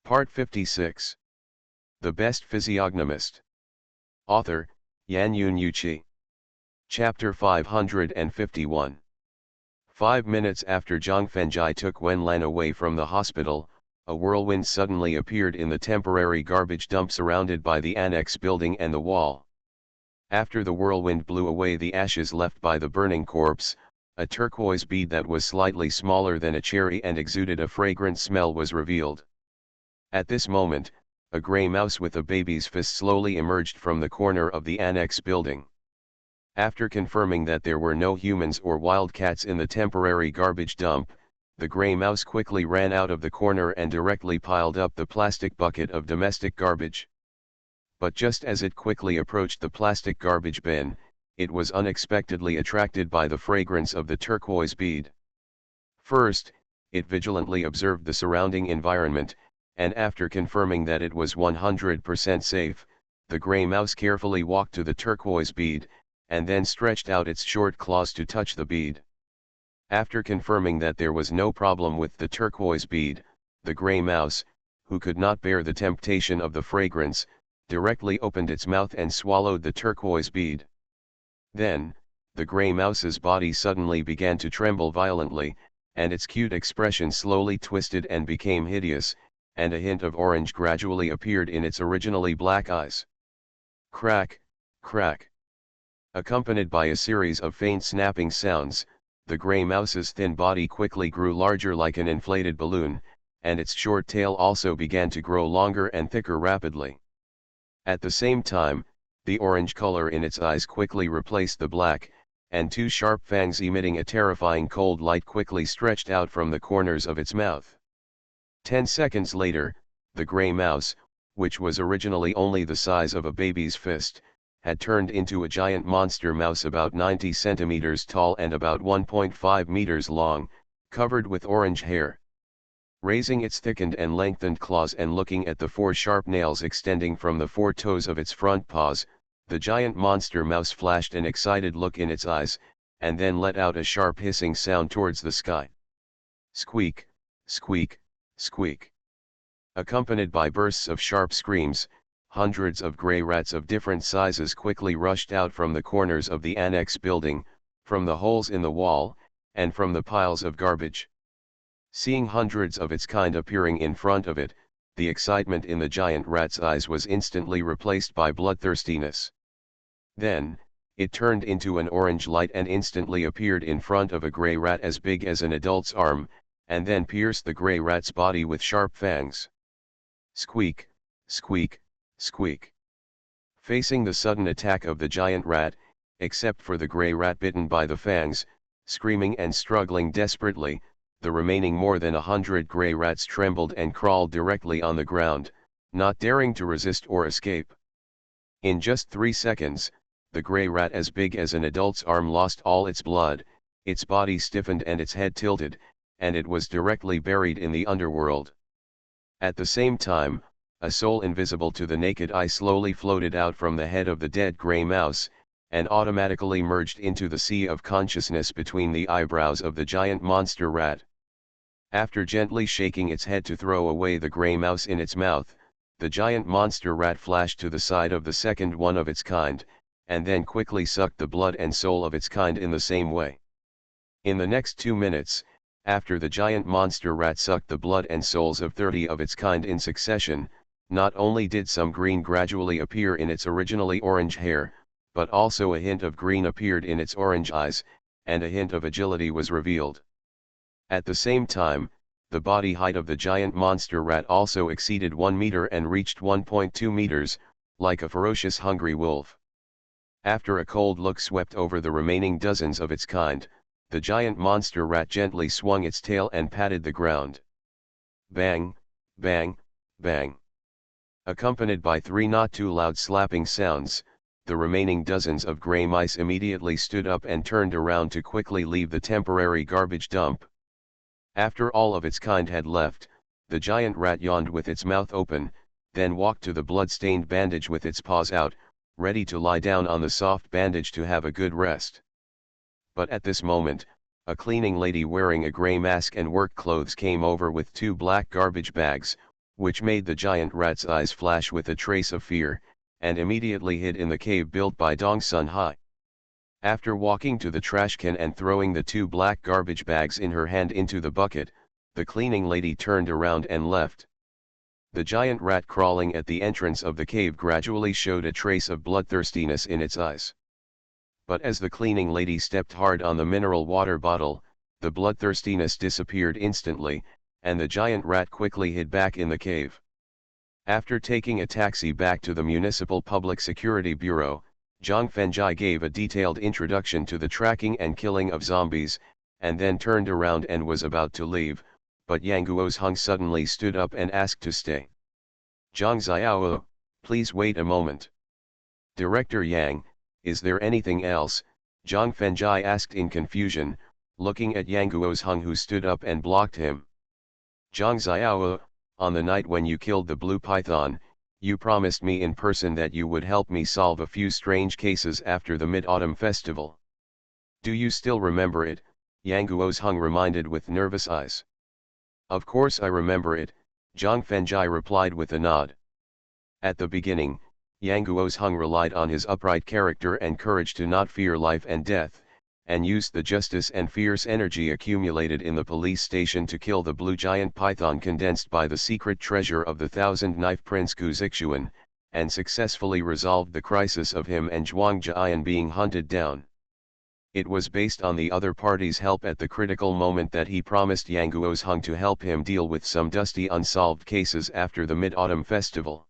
Part 56. The Best Physiognomist. Author, Yan Yun Yuchi. Chapter 551. 5 minutes after Zhang Fengjai took Wen Lan away from the hospital, a whirlwind suddenly appeared in the temporary garbage dump surrounded by the annex building and the wall. After the whirlwind blew away the ashes left by the burning corpse, a turquoise bead that was slightly smaller than a cherry and exuded a fragrant smell was revealed. At this moment, a gray mouse with a baby's fist slowly emerged from the corner of the annex building. After confirming that there were no humans or wildcats in the temporary garbage dump, the gray mouse quickly ran out of the corner and directly piled up the plastic bucket of domestic garbage. But just as it quickly approached the plastic garbage bin, it was unexpectedly attracted by the fragrance of the turquoise bead. First, it vigilantly observed the surrounding environment, and after confirming that it was 100% safe, the gray mouse carefully walked to the turquoise bead, and then stretched out its short claws to touch the bead. After confirming that there was no problem with the turquoise bead, the gray mouse, who could not bear the temptation of the fragrance, directly opened its mouth and swallowed the turquoise bead. Then, the gray mouse's body suddenly began to tremble violently, and its cute expression slowly twisted and became hideous, and a hint of orange gradually appeared in its originally black eyes. Crack, crack. Accompanied by a series of faint snapping sounds, the gray mouse's thin body quickly grew larger like an inflated balloon, and its short tail also began to grow longer and thicker rapidly. At the same time, the orange color in its eyes quickly replaced the black, and two sharp fangs emitting a terrifying cold light quickly stretched out from the corners of its mouth. 10 seconds later, the gray mouse, which was originally only the size of a baby's fist, had turned into a giant monster mouse about 90 centimeters tall and about 1.5 meters long, covered with orange hair. Raising its thickened and lengthened claws and looking at the 4 sharp nails extending from the 4 toes of its front paws, the giant monster mouse flashed an excited look in its eyes, and then let out a sharp hissing sound towards the sky. Squeak, squeak, squeak. Accompanied by bursts of sharp screams, hundreds of gray rats of different sizes quickly rushed out from the corners of the annex building, from the holes in the wall, and from the piles of garbage. Seeing hundreds of its kind appearing in front of it, the excitement in the giant rat's eyes was instantly replaced by bloodthirstiness. Then, it turned into an orange light and instantly appeared in front of a gray rat as big as an adult's arm, and then pierced the gray rat's body with sharp fangs. Squeak, squeak, squeak. Facing the sudden attack of the giant rat, except for the gray rat bitten by the fangs, screaming and struggling desperately, the remaining more than 100 gray rats trembled and crawled directly on the ground, not daring to resist or escape. In just 3 seconds, the gray rat as big as an adult's arm lost all its blood, its body stiffened and its head tilted, and it was directly buried in the underworld. At the same time, a soul invisible to the naked eye slowly floated out from the head of the dead gray mouse, and automatically merged into the sea of consciousness between the eyebrows of the giant monster rat. After gently shaking its head to throw away the gray mouse in its mouth, the giant monster rat flashed to the side of the second one of its kind, and then quickly sucked the blood and soul of its kind in the same way. In the next 2 minutes, after the giant monster rat sucked the blood and souls of 30 of its kind in succession, not only did some green gradually appear in its originally orange hair, but also a hint of green appeared in its orange eyes, and a hint of agility was revealed. At the same time, the body height of the giant monster rat also exceeded 1 meter and reached 1.2 meters, like a ferocious hungry wolf. After a cold look swept over the remaining dozens of its kind, the giant monster rat gently swung its tail and patted the ground. Bang, bang, bang. Accompanied by 3 not too loud slapping sounds, the remaining dozens of gray mice immediately stood up and turned around to quickly leave the temporary garbage dump. After all of its kind had left, the giant rat yawned with its mouth open, then walked to the blood-stained bandage with its paws out, ready to lie down on the soft bandage to have a good rest. But at this moment, a cleaning lady wearing a gray mask and work clothes came over with 2 black garbage bags, which made the giant rat's eyes flash with a trace of fear, and immediately hid in the cave built by Dong Sun Hai. After walking to the trash can and throwing the 2 black garbage bags in her hand into the bucket, the cleaning lady turned around and left. The giant rat crawling at the entrance of the cave gradually showed a trace of bloodthirstiness in its eyes. But as the cleaning lady stepped hard on the mineral water bottle, the bloodthirstiness disappeared instantly, and the giant rat quickly hid back in the cave. After taking a taxi back to the Municipal Public Security Bureau, Zhang Fengjai gave a detailed introduction to the tracking and killing of zombies, and then turned around and was about to leave, but Yang Guozheng suddenly stood up and asked to stay. Zhang Xiao, please wait a moment. Director Yang, is there anything else? Zhang Fengjai asked in confusion, looking at Yang Guozheng who stood up and blocked him. Zhang Xiao, on the night when you killed the blue python, you promised me in person that you would help me solve a few strange cases after the Mid-Autumn Festival. Do you still remember it? Yang Guozheng reminded with nervous eyes. Of course I remember it, Zhang Fengjai replied with a nod. At the beginning, Yang Guozheng relied on his upright character and courage to not fear life and death, and used the justice and fierce energy accumulated in the police station to kill the blue giant python condensed by the secret treasure of the thousand-knife Prince Gu Zixuan, and successfully resolved the crisis of him and Zhuang Jian being hunted down. It was based on the other party's help at the critical moment that he promised Yang Guozheng to help him deal with some dusty unsolved cases after the Mid-Autumn Festival.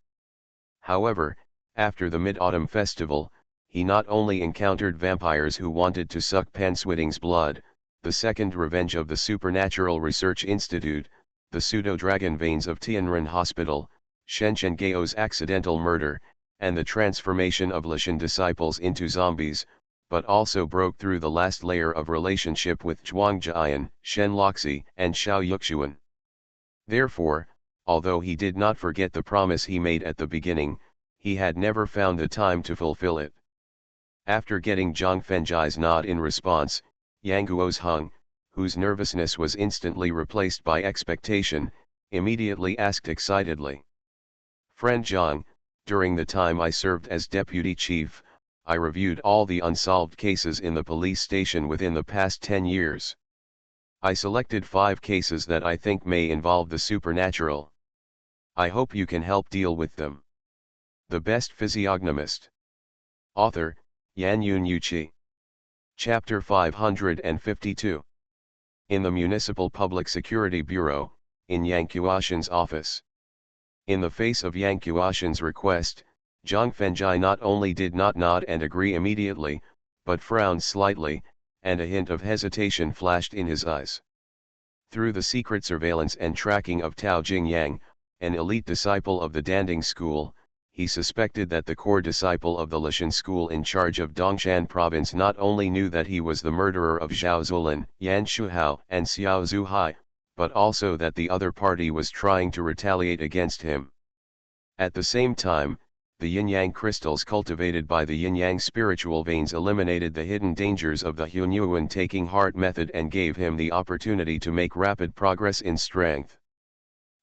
However, after the Mid-Autumn Festival, he not only encountered vampires who wanted to suck Pan Switting's blood, the second revenge of the Supernatural Research Institute, the pseudo-dragon veins of Tianren Hospital, Shen Gao's accidental murder, and the transformation of Lishan disciples into zombies, but also broke through the last layer of relationship with Zhuang Jian, Shen Loxi, and Xiao Yuxuan. Therefore, although he did not forget the promise he made at the beginning, he had never found the time to fulfill it. After getting Zhang Fengjai's nod in response, Yang Guozheng, whose nervousness was instantly replaced by expectation, immediately asked excitedly. Friend Zhang, during the time I served as deputy chief, I reviewed all the unsolved cases in the police station within the past 10 years. I selected 5 cases that I think may involve the supernatural. I hope you can help deal with them. The Best Physiognomist. Author, Yan Yuanchi. Chapter 552. In the Municipal Public Security Bureau, in Yang Guozheng's office. In the face of Yang Guozheng's request, Zhang Fengjai not only did not nod and agree immediately, but frowned slightly, and a hint of hesitation flashed in his eyes. Through the secret surveillance and tracking of Tao Jingyang, an elite disciple of the Danding School, he suspected that the core disciple of the Lishan School in charge of Dongshan Province not only knew that he was the murderer of Zhao Zulin, Yan Shuhao, and Xiao Zuhai, but also that the other party was trying to retaliate against him. At the same time, the yin-yang crystals cultivated by the yin-yang spiritual veins eliminated the hidden dangers of the Hunyuan taking heart method and gave him the opportunity to make rapid progress in strength.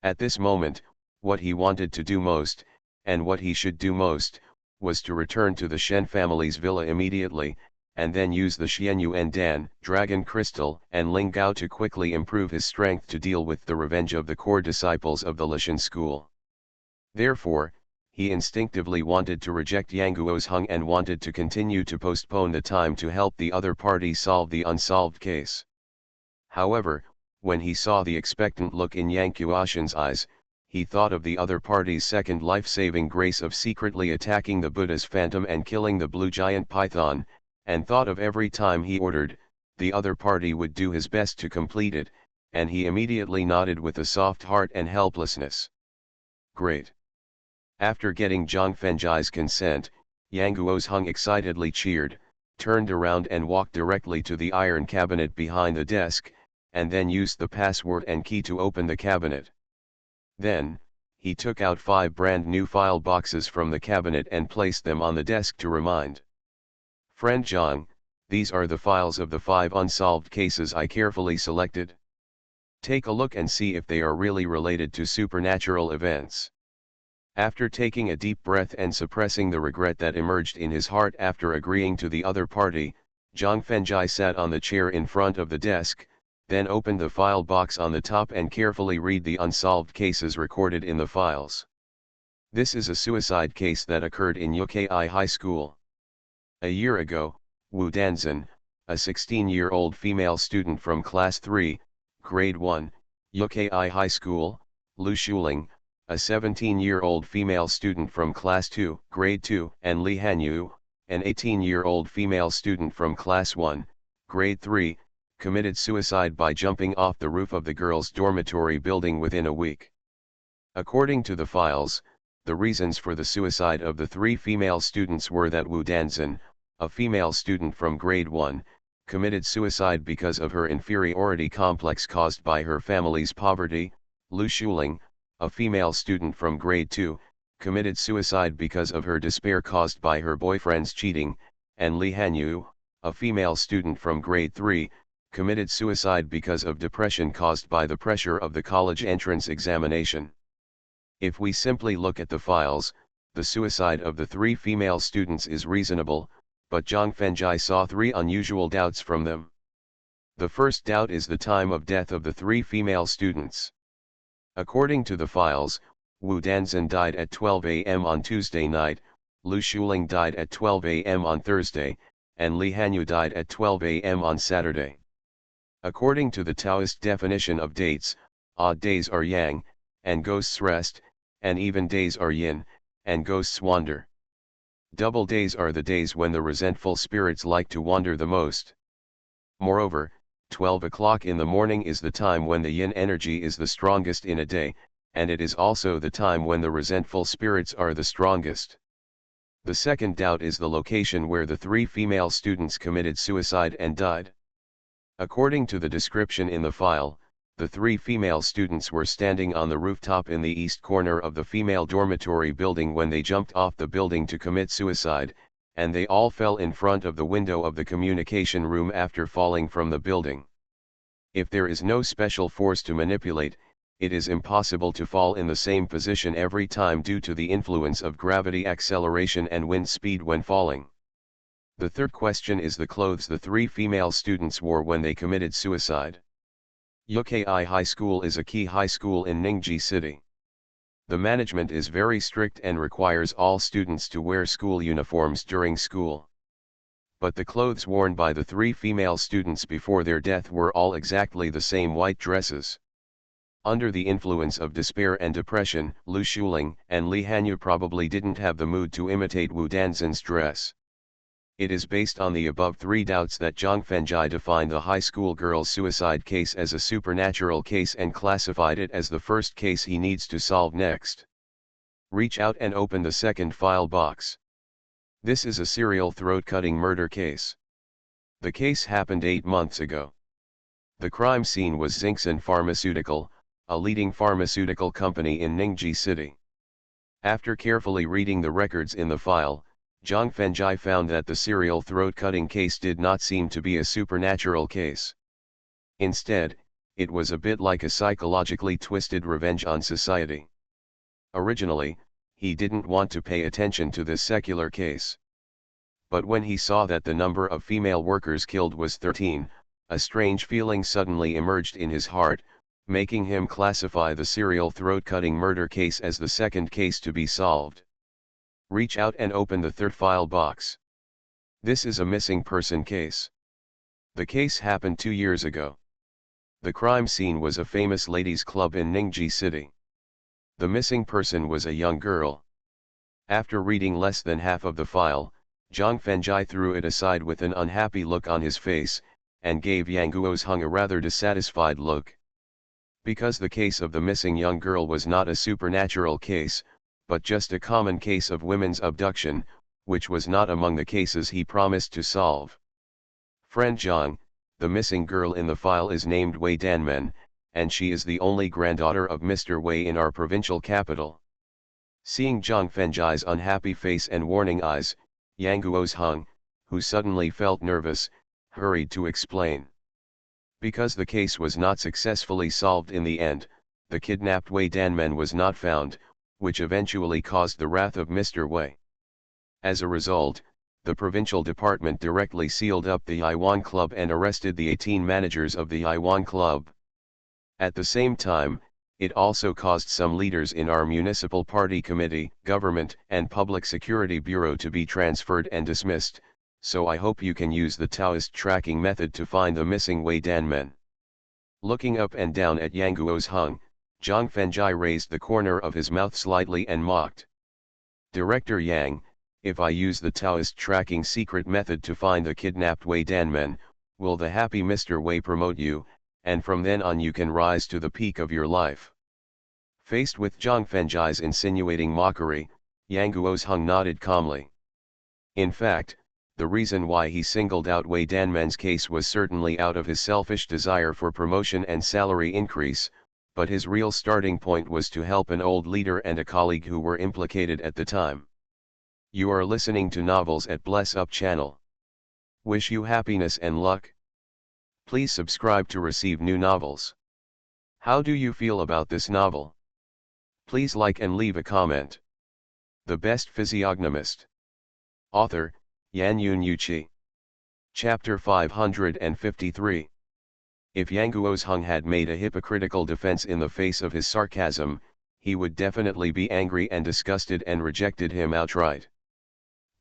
At this moment, what he wanted to do most, and what he should do most, was to return to the Shen family's villa immediately, and then use the Xianyuan Dan, Dragon Crystal, and Ling Gao to quickly improve his strength to deal with the revenge of the core disciples of the Lishan School. Therefore, he instinctively wanted to reject Yang Guozheng and wanted to continue to postpone the time to help the other party solve the unsolved case. However, when he saw the expectant look in Yang Guozheng's eyes, he thought of the other party's second life-saving grace of secretly attacking the Buddha's phantom and killing the blue giant python, and thought of every time he ordered, the other party would do his best to complete it, and he immediately nodded with a soft heart and helplessness. Great. After getting Zhang Fengjai's consent, Yang Guozheng excitedly cheered, turned around and walked directly to the iron cabinet behind the desk, and then used the password and key to open the cabinet. Then, he took out 5 brand new file boxes from the cabinet and placed them on the desk to remind. Friend Zhang, these are the files of the 5 unsolved cases I carefully selected. Take a look and see if they are really related to supernatural events. After taking a deep breath and suppressing the regret that emerged in his heart after agreeing to the other party, Zhang Fengjai sat on the chair in front of the desk, then opened the file box on the top and carefully read the unsolved cases recorded in the files. This is a suicide case that occurred in Yukai High School. A year ago, Wu Danzhen, a 16-year-old female student from Class 3, Grade 1, Yukai High School, Lu Shuling, a 17-year-old female student from Class 2, Grade 2, and Li Hanyu, an 18-year-old female student from Class 1, Grade 3, committed suicide by jumping off the roof of the girls' dormitory building within a week. According to the files, the reasons for the suicide of the three female students were that Wu Danzhen, a female student from Grade 1, committed suicide because of her inferiority complex caused by her family's poverty. Lu Shuling, a female student from Grade 2, committed suicide because of her despair caused by her boyfriend's cheating, and Li Hanyu, a female student from Grade 3, committed suicide because of depression caused by the pressure of the college entrance examination. If we simply look at the files, the suicide of the three female students is reasonable, but Zhang Fengjai saw three unusual doubts from them. The first doubt is the time of death of the three female students. According to the files, Wu Danzhen died at 12 a.m. on Tuesday night, Lu Shuling died at 12 a.m. on Thursday, and Li Hanyu died at 12 a.m. on Saturday. According to the Taoist definition of dates, odd days are yang, and ghosts rest, and even days are yin, and ghosts wander. Double days are the days when the resentful spirits like to wander the most. Moreover, 12 o'clock in the morning is the time when the yin energy is the strongest in a day, and it is also the time when the resentful spirits are the strongest. The second doubt is the location where the three female students committed suicide and died. According to the description in the file, the three female students were standing on the rooftop in the east corner of the female dormitory building when they jumped off the building to commit suicide, and they all fell in front of the window of the communication room after falling from the building. If there is no special force to manipulate, it is impossible to fall in the same position every time due to the influence of gravity acceleration and wind speed when falling. The third question is the clothes the three female students wore when they committed suicide. Yukai High School is a key high school in Ningji City. The management is very strict and requires all students to wear school uniforms during school. But the clothes worn by the three female students before their death were all exactly the same white dresses. Under the influence of despair and depression, Lu Shuling and Li Hanyu probably didn't have the mood to imitate Wu Danzhen's dress. It is based on the above three doubts that Zhang Fengjai defined the high school girl's suicide case as a supernatural case and classified it as the first case he needs to solve next. Reach out and open the second file box. This is a serial throat-cutting murder case. The case happened 8 months ago. The crime scene was Xingxin Pharmaceutical, a leading pharmaceutical company in Ningji City. After carefully reading the records in the file, Zhang Fengjai found that the serial throat-cutting case did not seem to be a supernatural case. Instead, it was a bit like a psychologically twisted revenge on society. Originally, he didn't want to pay attention to this secular case. But when he saw that the number of female workers killed was 13, a strange feeling suddenly emerged in his heart, making him classify the serial throat-cutting murder case as the second case to be solved. Reach out and open the third file box. This is a missing person case. The case happened 2 years ago. The crime scene was a famous ladies' club in Ningji City. The missing person was a young girl. After reading less than half of the file, Zhang Fengjai threw it aside with an unhappy look on his face, and gave Yang Guozheng a rather dissatisfied look. Because the case of the missing young girl was not a supernatural case, but just a common case of women's abduction, which was not among the cases he promised to solve. Friend Zhang, the missing girl in the file is named Wei Danmen, and she is the only granddaughter of Mr. Wei in our provincial capital. Seeing Zhang Fengjai's unhappy face and warning eyes, Yang Guozheng, who suddenly felt nervous, hurried to explain. Because the case was not successfully solved in the end, the kidnapped Wei Danmen was not found, which eventually caused the wrath of Mr. Wei. As a result, the provincial department directly sealed up the Iwan Club and arrested the 18 managers of the Iwan Club. At the same time, it also caused some leaders in our municipal party committee, government and public security bureau to be transferred and dismissed, so I hope you can use the Taoist tracking method to find the missing Wei Danmen. Looking up and down at Yang Guo's Hung, Zhang Fengjai raised the corner of his mouth slightly and mocked. Director Yang, if I use the Taoist tracking secret method to find the kidnapped Wei Danmen, will the happy Mr. Wei promote you, and from then on you can rise to the peak of your life? Faced with Zhang Fengjai's insinuating mockery, Yang Guo's Hung nodded calmly. In fact, the reason why he singled out Wei Danmen's case was certainly out of his selfish desire for promotion and salary increase, but his real starting point was to help an old leader and a colleague who were implicated at the time. You are listening to Novels at Bless Up channel. Wish you happiness and luck. Please subscribe to receive new novels. How do you feel about this novel? Please like and leave a comment. The Best Physiognomist. Author, Yan Yuanchi. Chapter 553. If Yang Guo's Hung had made a hypocritical defense in the face of his sarcasm, he would definitely be angry and disgusted and rejected him outright.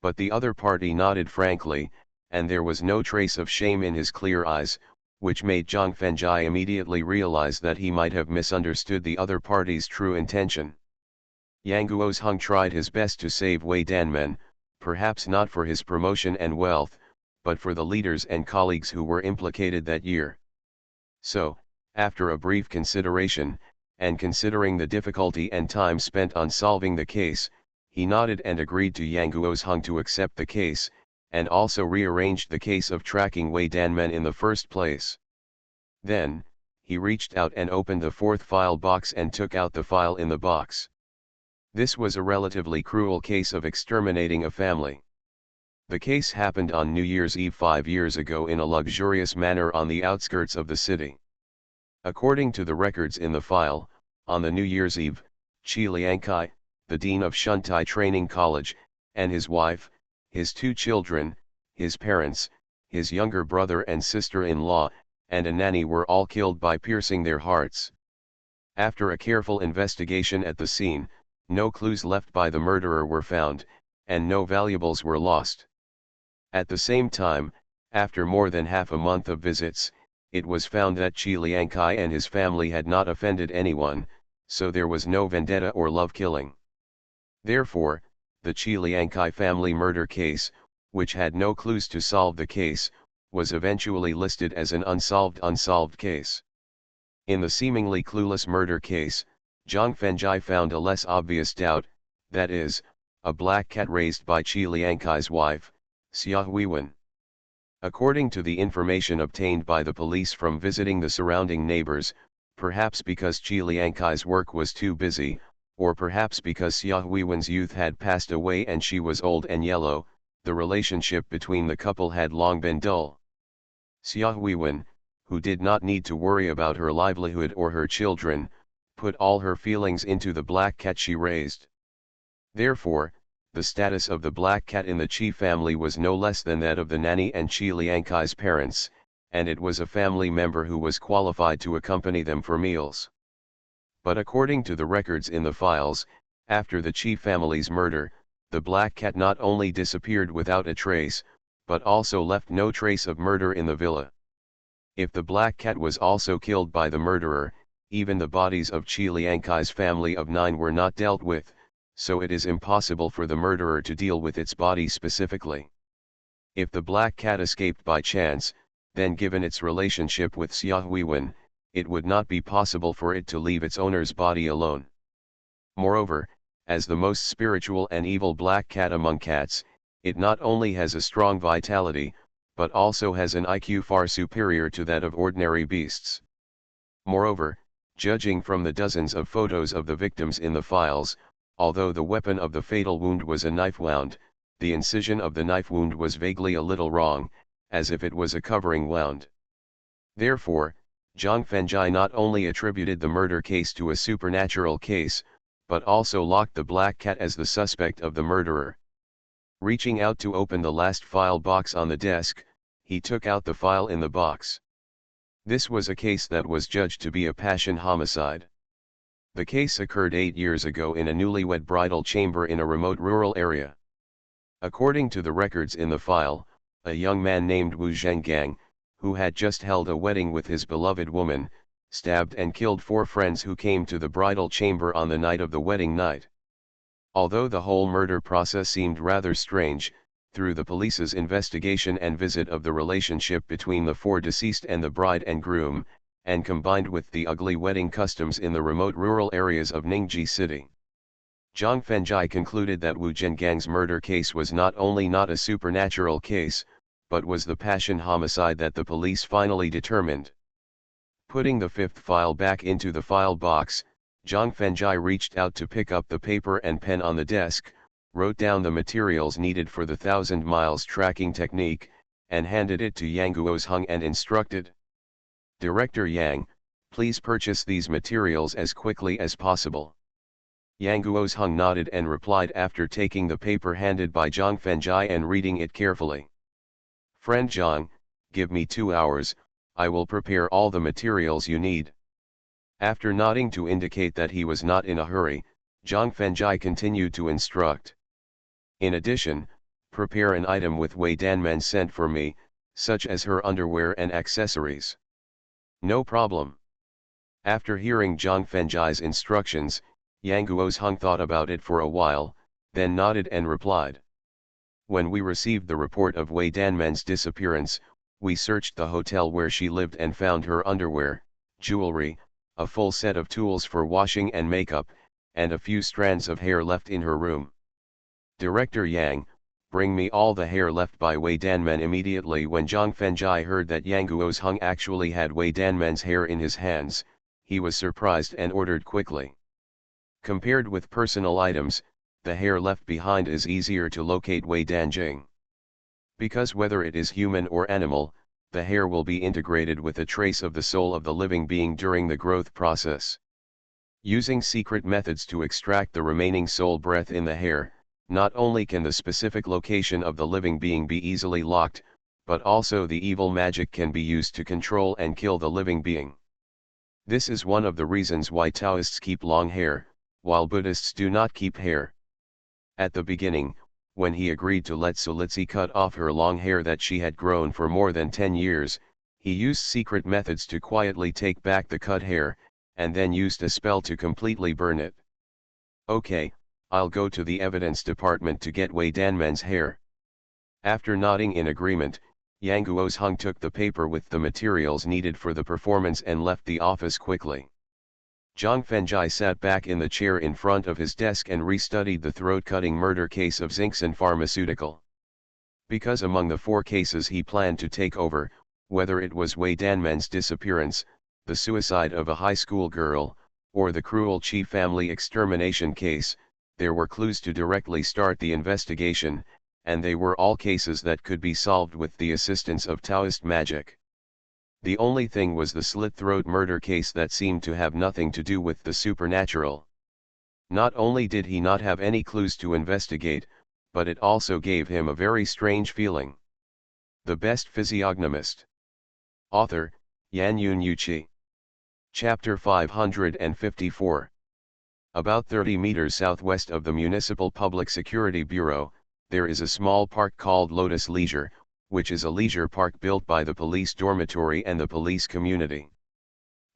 But the other party nodded frankly, and there was no trace of shame in his clear eyes, which made Zhang Fengjai immediately realize that he might have misunderstood the other party's true intention. Yang Guo's Hung tried his best to save Wei Danmen, perhaps not for his promotion and wealth, but for the leaders and colleagues who were implicated that year. So, after a brief consideration, and considering the difficulty and time spent on solving the case, he nodded and agreed to Yang Guo's Hung to accept the case, and also rearranged the case of tracking Wei Danmen in the first place. Then, he reached out and opened the fourth file box and took out the file in the box. This was a relatively cruel case of exterminating a family. The case happened on New Year's Eve 5 years ago in a luxurious manner on the outskirts of the city. According to the records in the file, on the New Year's Eve, Qi Liangkai, the dean of Shuntai Training College, and his wife, his 2 children, his parents, his younger brother and sister-in-law, and a nanny were all killed by piercing their hearts. After a careful investigation at the scene, no clues left by the murderer were found, and no valuables were lost. At the same time, after more than half a month of visits, it was found that Qi Liangkai and his family had not offended anyone, so there was no vendetta or love killing. Therefore, the Qi Liangkai family murder case, which had no clues to solve the case, was eventually listed as an unsolved case. In the seemingly clueless murder case, Zhang Fengjai found a less obvious doubt, that is, a black cat raised by Qi Liangkai's wife, Xia Huiwen. According to the information obtained by the police from visiting the surrounding neighbors, perhaps because Qi Liangkai's work was too busy, or perhaps because Xia Huiwen's youth had passed away and she was old and yellow, the relationship between the couple had long been dull. Xia Huiwen, who did not need to worry about her livelihood or her children, put all her feelings into the black cat she raised. Therefore, the status of the black cat in the Qi family was no less than that of the nanny and Qi Liangkai's parents, and it was a family member who was qualified to accompany them for meals. But according to the records in the files, after the Qi family's murder, the black cat not only disappeared without a trace, but also left no trace of murder in the villa. If the black cat was also killed by the murderer, even the bodies of Qi Liangkai's family of 9 were not dealt with, so it is impossible for the murderer to deal with its body specifically. If the black cat escaped by chance, then given its relationship with Xia Huiwen, it would not be possible for it to leave its owner's body alone. Moreover, as the most spiritual and evil black cat among cats, it not only has a strong vitality, but also has an IQ far superior to that of ordinary beasts. Moreover, judging from the dozens of photos of the victims in the files, although the weapon of the fatal wound was a knife wound, the incision of the knife wound was vaguely a little wrong, as if it was a covering wound. Therefore, Zhang Fengjai not only attributed the murder case to a supernatural case, but also locked the black cat as the suspect of the murderer. Reaching out to open the last file box on the desk, he took out the file in the box. This was a case that was judged to be a passion homicide. The case occurred 8 years ago in a newlywed bridal chamber in a remote rural area. According to the records in the file, a young man named Wu Zhenggang, who had just held a wedding with his beloved woman, stabbed and killed 4 friends who came to the bridal chamber on the night of the wedding night. Although the whole murder process seemed rather strange, through the police's investigation and visit of the relationship between the 4 deceased and the bride and groom, and combined with the ugly wedding customs in the remote rural areas of Ningji City, Zhang Fengjai concluded that Wu Zhenggang's murder case was not only not a supernatural case, but was the passion homicide that the police finally determined. Putting the 5th file back into the file box, Zhang Fengjai reached out to pick up the paper and pen on the desk, wrote down the materials needed for the 1,000 miles tracking technique, and handed it to Yang Guozheng and instructed, "Director Yang, please purchase these materials as quickly as possible." Yang Guozheng nodded and replied after taking the paper handed by Zhang Fengjai and reading it carefully. "Friend Zhang, give me 2 hours, I will prepare all the materials you need." After nodding to indicate that he was not in a hurry, Zhang Fengjai continued to instruct. "In addition, prepare an item with Wei Danmen sent for me, such as her underwear and accessories." "No problem." After hearing Zhang Fengjai's instructions, Yang Guozheng thought about it for a while, then nodded and replied. "When we received the report of Wei Danmen's disappearance, we searched the hotel where she lived and found her underwear, jewelry, a full set of tools for washing and makeup, and a few strands of hair left in her room. Director Yang, bring me all the hair left by Wei Danmen immediately." When Zhang Fengjai heard that Yang Guozheng actually had Wei Danmen's hair in his hands, he was surprised and ordered quickly. Compared with personal items, the hair left behind is easier to locate Wei Danjing. Because whether it is human or animal, the hair will be integrated with a trace of the soul of the living being during the growth process. Using secret methods to extract the remaining soul breath in the hair, not only can the specific location of the living being be easily locked, but also the evil magic can be used to control and kill the living being. This is one of the reasons why Taoists keep long hair, while Buddhists do not keep hair. At the beginning, when he agreed to let Sulitsi cut off her long hair that she had grown for more than 10 years, he used secret methods to quietly take back the cut hair, and then used a spell to completely burn it. "Okay, I'll go to the evidence department to get Wei Danmen's hair." After nodding in agreement, Yang Guozheng took the paper with the materials needed for the performance and left the office quickly. Zhang Fengjai sat back in the chair in front of his desk and restudied the throat-cutting murder case of Xingxin Pharmaceutical. Because among the 4 cases he planned to take over, whether it was Wei Danmen's disappearance, the suicide of a high school girl, or the cruel Qi family extermination case, there were clues to directly start the investigation, and they were all cases that could be solved with the assistance of Taoist magic. The only thing was the slit-throat murder case that seemed to have nothing to do with the supernatural. Not only did he not have any clues to investigate, but it also gave him a very strange feeling. The Best Physiognomist. Author, Yan Yun Yuqi. Chapter 554. About 30 meters southwest of the Municipal Public Security Bureau, there is a small park called Lotus Leisure, which is a leisure park built by the police dormitory and the police community.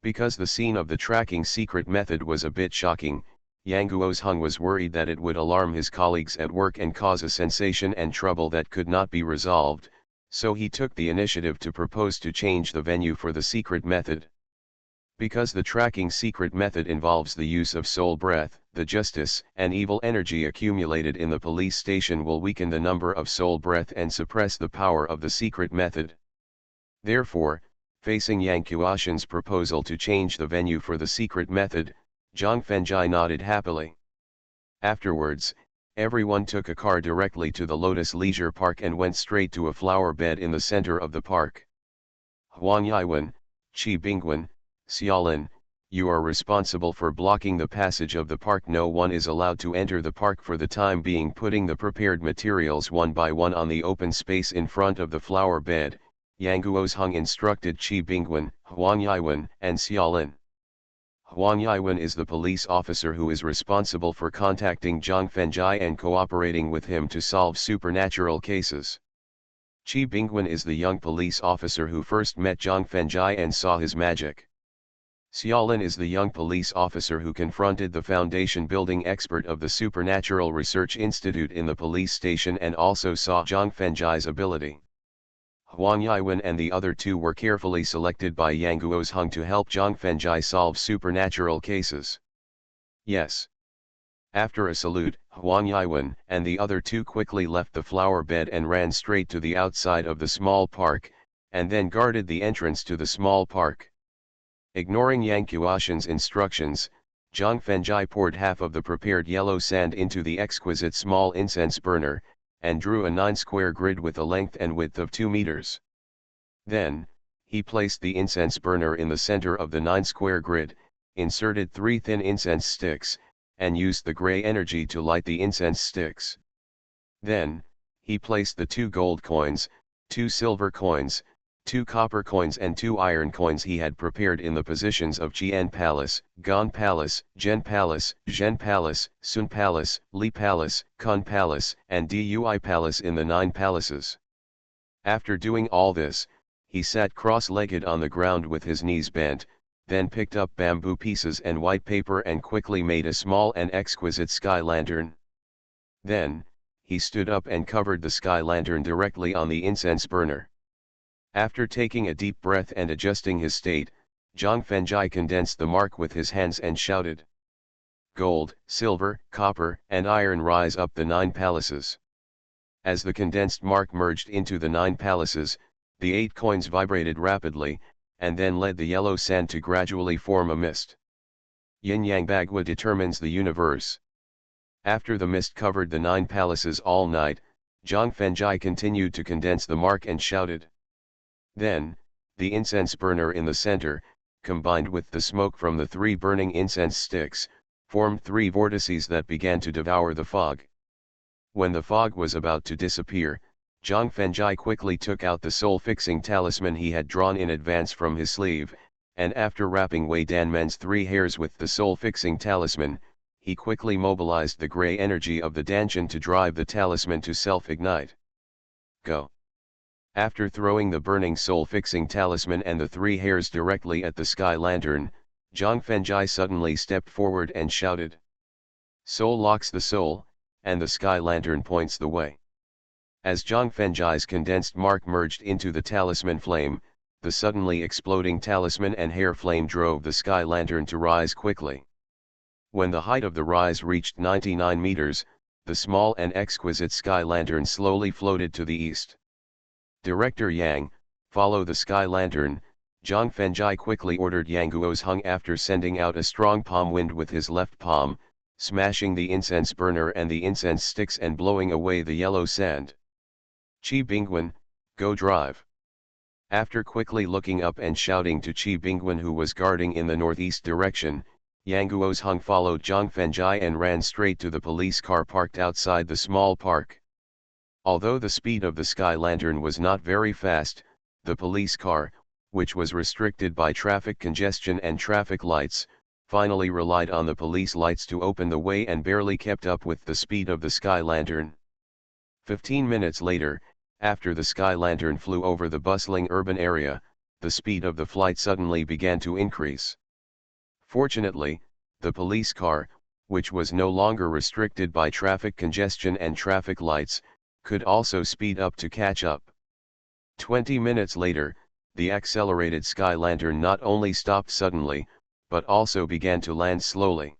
Because the scene of the tracking secret method was a bit shocking, Yang Guozheng was worried that it would alarm his colleagues at work and cause a sensation and trouble that could not be resolved, so he took the initiative to propose to change the venue for the secret method. Because the tracking secret method involves the use of soul breath, the justice and evil energy accumulated in the police station will weaken the number of soul breath and suppress the power of the secret method. Therefore, facing Yang Guozheng's proposal to change the venue for the secret method, Zhang Fengjai nodded happily. Afterwards, everyone took a car directly to the Lotus Leisure Park and went straight to a flower bed in the center of the park. Huang Yiwen, Qi Bingwen, Xiaolin, you are responsible for blocking the passage of the park. No one is allowed to enter the park for the time being. Putting the prepared materials one by one on the open space in front of the flower bed, Yang Guozheng instructed Qi Bingwen, Huang Yiwen, and Xiaolin. Huang Yiwen is the police officer who is responsible for contacting Zhang Fengjai and cooperating with him to solve supernatural cases. Qi Bingwen is the young police officer who first met Zhang Fengjai and saw his magic. Xiaolin is the young police officer who confronted the foundation building expert of the Supernatural Research Institute in the police station and also saw Zhang Fengjai's ability. Huang Yiwen and the other two were carefully selected by Yang Guozheng to help Zhang Fengjai solve supernatural cases. Yes. After a salute, Huang Yiwen and the other two quickly left the flower bed and ran straight to the outside of the small park, and then guarded the entrance to the small park. Ignoring Yang Guozheng's instructions, Zhang Fengjai poured half of the prepared yellow sand into the exquisite small incense burner, and drew a 9-square grid with a length and width of 2 meters. Then, he placed the incense burner in the center of the 9-square grid, inserted 3 thin incense sticks, and used the gray energy to light the incense sticks. Then, he placed the 2 gold coins, 2 silver coins, 2 copper coins and 2 iron coins he had prepared in the positions of Jian Palace, Gan Palace, Zhen Palace, Zhen Palace, Sun Palace, Li Palace, Kun Palace, and Dui Palace in the 9 palaces. After doing all this, he sat cross-legged on the ground with his knees bent, then picked up bamboo pieces and white paper and quickly made a small and exquisite sky lantern. Then, he stood up and covered the sky lantern directly on the incense burner. After taking a deep breath and adjusting his state, Zhang Fengjai condensed the mark with his hands and shouted. Gold, silver, copper, and iron rise up the 9 palaces. As the condensed mark merged into the 9 palaces, the 8 coins vibrated rapidly, and then led the yellow sand to gradually form a mist. Yin-Yang Bagua determines the universe. After the mist covered the 9 palaces all night, Zhang Fengjai continued to condense the mark and shouted. Then, the incense burner in the center, combined with the smoke from the 3 burning incense sticks, formed 3 vortices that began to devour the fog. When the fog was about to disappear, Zhang Fengjai quickly took out the soul-fixing talisman he had drawn in advance from his sleeve, and after wrapping Wei Danmen's 3 hairs with the soul-fixing talisman, he quickly mobilized the gray energy of the Danshan to drive the talisman to self-ignite. Go. After throwing the burning soul-fixing talisman and the 3 hairs directly at the sky lantern, Zhang Fengjai suddenly stepped forward and shouted. Soul locks the soul, and the sky lantern points the way. As Zhang Fengjai's condensed mark merged into the talisman flame, the suddenly exploding talisman and hair flame drove the sky lantern to rise quickly. When the height of the rise reached 99 meters, the small and exquisite sky lantern slowly floated to the east. Director Yang, follow the sky lantern, Zhang Fengjai quickly ordered Yang Guozheng after sending out a strong palm wind with his left palm, smashing the incense burner and the incense sticks and blowing away the yellow sand. Qi Bingwen, go drive. After quickly looking up and shouting to Qi Bingwen who was guarding in the northeast direction, Yang Guozheng followed Zhang Fengjai and ran straight to the police car parked outside the small park. Although the speed of the sky lantern was not very fast, the police car, which was restricted by traffic congestion and traffic lights, finally relied on the police lights to open the way and barely kept up with the speed of the sky lantern. 15 minutes later, after the sky lantern flew over the bustling urban area, the speed of the flight suddenly began to increase. Fortunately, the police car, which was no longer restricted by traffic congestion and traffic lights, could also speed up to catch up. 20 minutes later, the accelerated sky lantern not only stopped suddenly, but also began to land slowly.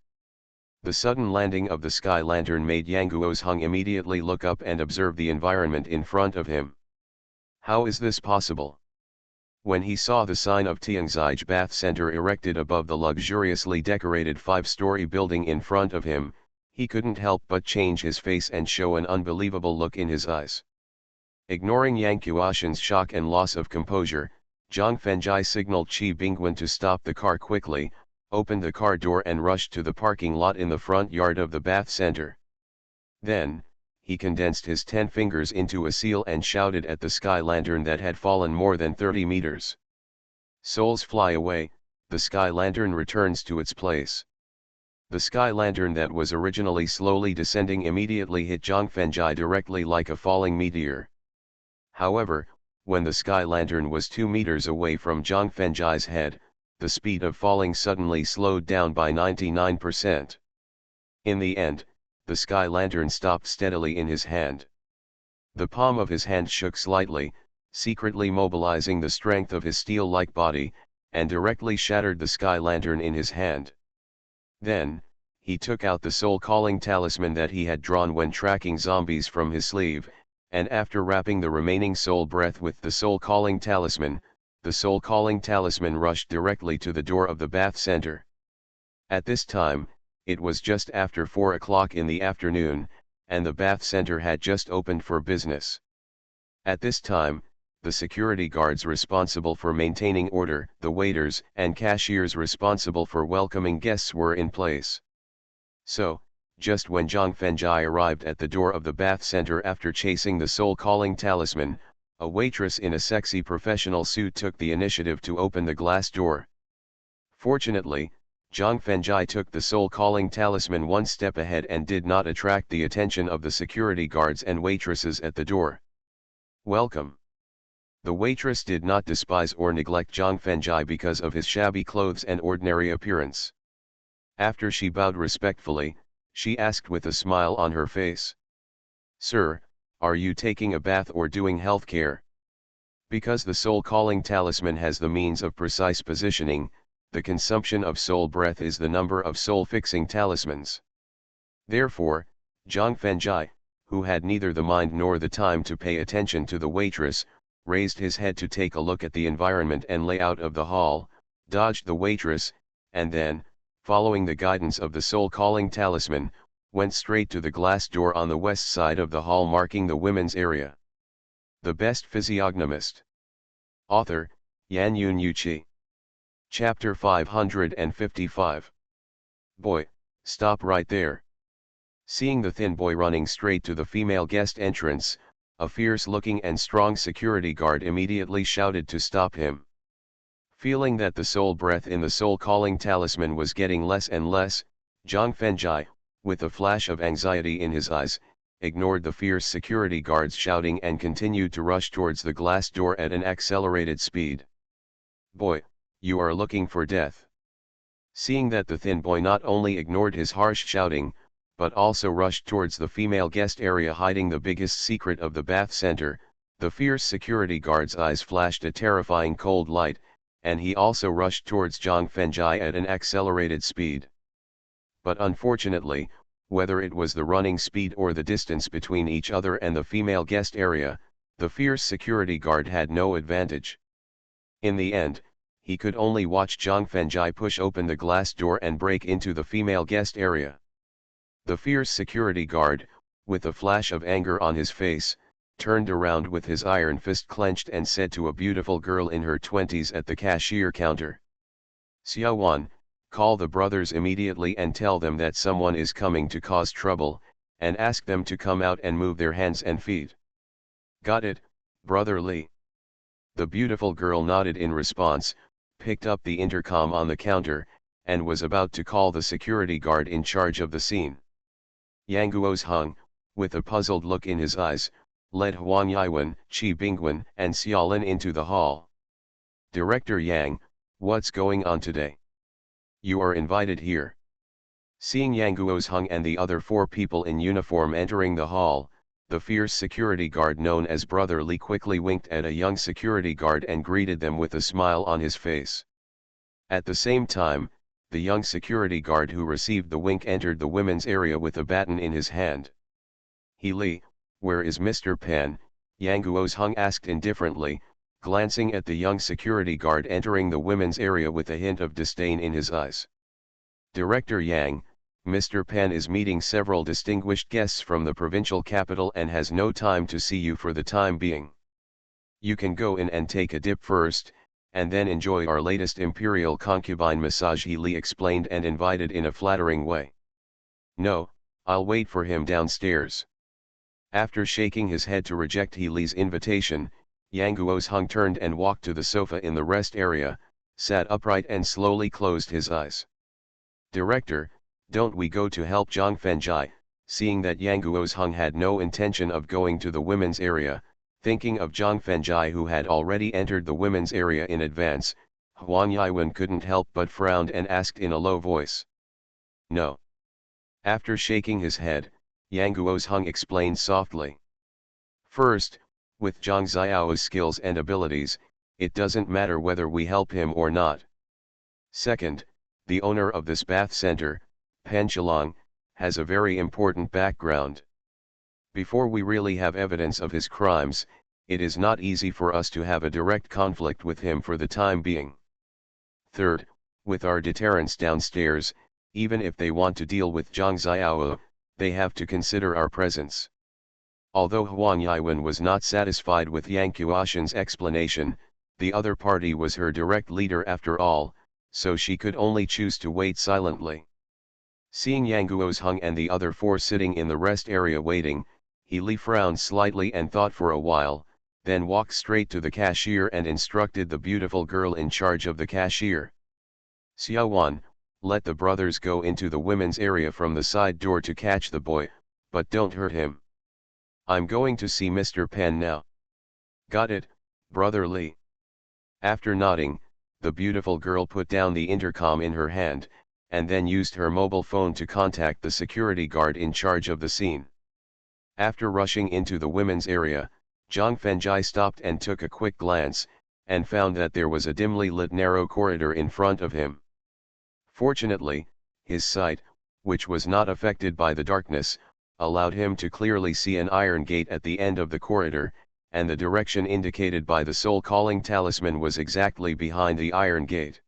The sudden landing of the sky lantern made Yang Guozheng immediately look up and observe the environment in front of him. How is this possible? When he saw the sign of Tianzige Bath Center erected above the luxuriously decorated 5-story building in front of him, he couldn't help but change his face and show an unbelievable look in his eyes. Ignoring Yang Guozheng's shock and loss of composure, Zhang Fengjai signaled Qi Bingwen to stop the car quickly, opened the car door and rushed to the parking lot in the front yard of the bath center. Then, he condensed his 10 fingers into a seal and shouted at the sky lantern that had fallen more than 30 meters. Souls fly away, the sky lantern returns to its place. The sky lantern that was originally slowly descending immediately hit Zhang Fengjai directly like a falling meteor. However, when the sky lantern was 2 meters away from Zhang Fengjai's head, the speed of falling suddenly slowed down by 99%. In the end, the sky lantern stopped steadily in his hand. The palm of his hand shook slightly, secretly mobilizing the strength of his steel-like body, and directly shattered the sky lantern in his hand. Then, he took out the soul-calling talisman that he had drawn when tracking zombies from his sleeve, and after wrapping the remaining soul breath with the soul-calling talisman, the soul-calling talisman rushed directly to the door of the bath center. At this time, it was just after 4 o'clock in the afternoon, and the bath center had just opened for business. At this time, the security guards responsible for maintaining order, the waiters and cashiers responsible for welcoming guests were in place. So, just when Zhang Fengjai arrived at the door of the bath center after chasing the soul-calling talisman, a waitress in a sexy professional suit took the initiative to open the glass door. Fortunately, Zhang Fengjai took the soul-calling talisman one step ahead and did not attract the attention of the security guards and waitresses at the door. Welcome. The waitress did not despise or neglect Zhang Fengjai because of his shabby clothes and ordinary appearance. After she bowed respectfully, she asked with a smile on her face. Sir, are you taking a bath or doing healthcare? Because the soul-calling talisman has the means of precise positioning, the consumption of soul breath is the number of soul-fixing talismans. Therefore, Zhang Fengjai, who had neither the mind nor the time to pay attention to the waitress, raised his head to take a look at the environment and layout of the hall, dodged the waitress, and then, following the guidance of the soul-calling talisman, went straight to the glass door on the west side of the hall marking the women's area. The Best Physiognomist. Author, Yan Yun Yuqi. Chapter 555. Boy, stop right there. Seeing the thin boy running straight to the female guest entrance, a fierce-looking and strong security guard immediately shouted to stop him. Feeling that the soul breath in the soul-calling talisman was getting less and less, Zhang Fengjai, with a flash of anxiety in his eyes, ignored the fierce security guards shouting and continued to rush towards the glass door at an accelerated speed. Boy, you are looking for death. Seeing that the thin boy not only ignored his harsh shouting, but also rushed towards the female guest area hiding the biggest secret of the bath center, the fierce security guard's eyes flashed a terrifying cold light, and he also rushed towards Zhang Fengjai at an accelerated speed. But unfortunately, whether it was the running speed or the distance between each other and the female guest area, the fierce security guard had no advantage. In the end, he could only watch Zhang Fengjai push open the glass door and break into the female guest area. The fierce security guard, with a flash of anger on his face, turned around with his iron fist clenched and said to a beautiful girl in her 20s at the cashier counter. Xiaowan, call the brothers immediately and tell them that someone is coming to cause trouble, and ask them to come out and move their hands and feet. Got it, Brother Li. The beautiful girl nodded in response, picked up the intercom on the counter, and was about to call the security guard in charge of the scene. Yang Guo's Hung, with a puzzled look in his eyes, led Huang Yiwen, Qi Bingwen and Xiaolin into the hall. Director Yang, what's going on today? You are invited here. Seeing Yang Guo's Hung and the other 4 people in uniform entering the hall, the fierce security guard known as Brother Li quickly winked at a young security guard and greeted them with a smile on his face. At the same time, the young security guard who received the wink entered the women's area with a baton in his hand. He Li, where is Mr. Pan? Yang Guo's Hung asked indifferently, glancing at the young security guard entering the women's area with a hint of disdain in his eyes. Director Yang, Mr. Pan is meeting several distinguished guests from the provincial capital and has no time to see you for the time being. You can go in and take a dip first, and then enjoy our latest imperial concubine massage, He Li explained and invited in a flattering way. No, I'll wait for him downstairs. After shaking his head to reject He Li's invitation, Yang Guozheng turned and walked to the sofa in the rest area, sat upright and slowly closed his eyes. Director, don't we go to help Zhang Fengjai? Seeing that Yang Guozheng had no intention of going to the women's area, thinking of Zhang Fengjai who had already entered the women's area in advance, Huang Yiwen couldn't help but frowned and asked in a low voice. No. After shaking his head, Yang Guozheng explained softly. First, with Zhang Xiao's skills and abilities, it doesn't matter whether we help him or not. Second, the owner of this bath center, Pan Shilong, has a very important background. Before we really have evidence of his crimes, it is not easy for us to have a direct conflict with him for the time being. Third, with our deterrents downstairs, even if they want to deal with Zhang Xiao, they have to consider our presence. Although Huang Yiwen was not satisfied with Yang Guozheng's explanation, the other party was her direct leader after all, so she could only choose to wait silently. Seeing Yang Guozheng and the other four sitting in the rest area waiting, He Li frowned slightly and thought for a while, then walked straight to the cashier and instructed the beautiful girl in charge of the cashier. Xiaowan, let the brothers go into the women's area from the side door to catch the boy, but don't hurt him. I'm going to see Mr. Pan now. Got it, Brother Li. After nodding, the beautiful girl put down the intercom in her hand, and then used her mobile phone to contact the security guard in charge of the scene. After rushing into the women's area, Zhang Fengjai stopped and took a quick glance, and found that there was a dimly lit narrow corridor in front of him. Fortunately, his sight, which was not affected by the darkness, allowed him to clearly see an iron gate at the end of the corridor, and the direction indicated by the soul-calling talisman was exactly behind the iron gate.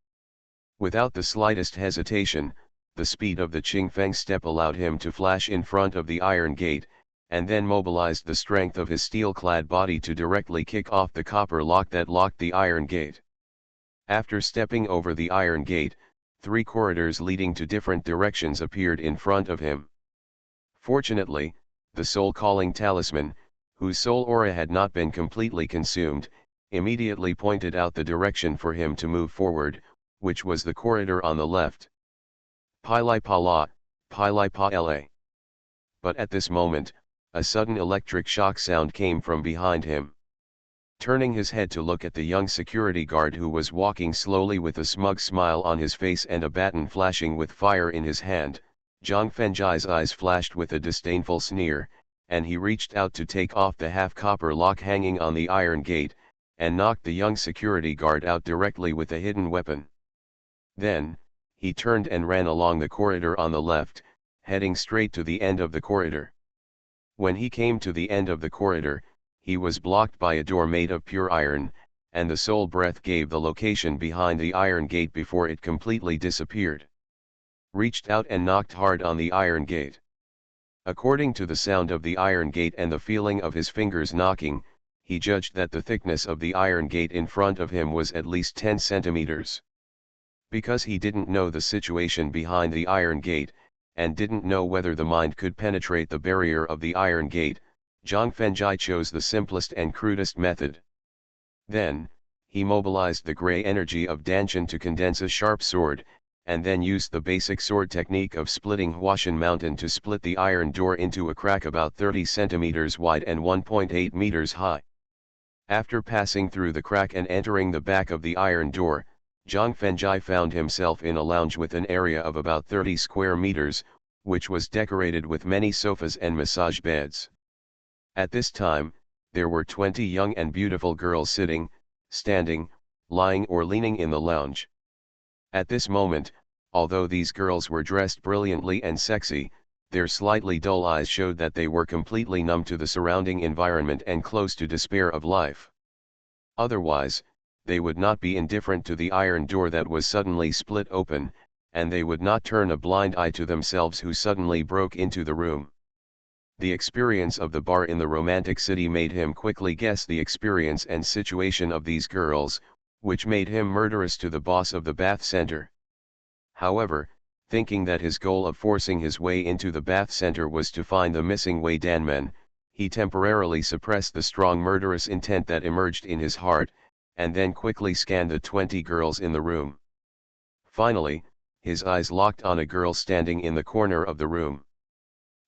Without the slightest hesitation, the speed of the Qingfeng step allowed him to flash in front of the iron gate, and then mobilized the strength of his steel-clad body to directly kick off the copper lock that locked the iron gate. After stepping over the iron gate, 3 corridors leading to different directions appeared in front of him. Fortunately, the soul-calling talisman, whose soul aura had not been completely consumed, immediately pointed out the direction for him to move forward, which was the corridor on the left. Pili pa la, pili pa la. But at this moment, a sudden electric shock sound came from behind him. Turning his head to look at the young security guard who was walking slowly with a smug smile on his face and a baton flashing with fire in his hand, Zhang Fengjai's eyes flashed with a disdainful sneer, and he reached out to take off the half-copper lock hanging on the iron gate, and knocked the young security guard out directly with a hidden weapon. Then, he turned and ran along the corridor on the left, heading straight to the end of the corridor. When he came to the end of the corridor, he was blocked by a door made of pure iron, and the soul breath gave the location behind the iron gate before it completely disappeared. Reached out and knocked hard on the iron gate. According to the sound of the iron gate and the feeling of his fingers knocking, he judged that the thickness of the iron gate in front of him was at least 10 centimeters. Because he didn't know the situation behind the iron gate, and didn't know whether the mind could penetrate the barrier of the iron gate, Zhang Fengjai chose the simplest and crudest method. Then, he mobilized the gray energy of Danshan to condense a sharp sword, and then used the basic sword technique of splitting Huashan Mountain to split the iron door into a crack about 30 centimeters wide and 1.8 meters high. After passing through the crack and entering the back of the iron door, Zhang Fengjai found himself in a lounge with an area of about 30 square meters, which was decorated with many sofas and massage beds. At this time, there were 20 young and beautiful girls sitting, standing, lying or leaning in the lounge. At this moment, although these girls were dressed brilliantly and sexy, their slightly dull eyes showed that they were completely numb to the surrounding environment and close to despair of life. Otherwise, they would not be indifferent to the iron door that was suddenly split open, and they would not turn a blind eye to themselves who suddenly broke into the room. The experience of the bar in the romantic city made him quickly guess the experience and situation of these girls, which made him murderous to the boss of the bath center. However, thinking that his goal of forcing his way into the bath center was to find the missing Wei Danmen, he temporarily suppressed the strong murderous intent that emerged in his heart, and then quickly scanned the 20 girls in the room. Finally, his eyes locked on a girl standing in the corner of the room.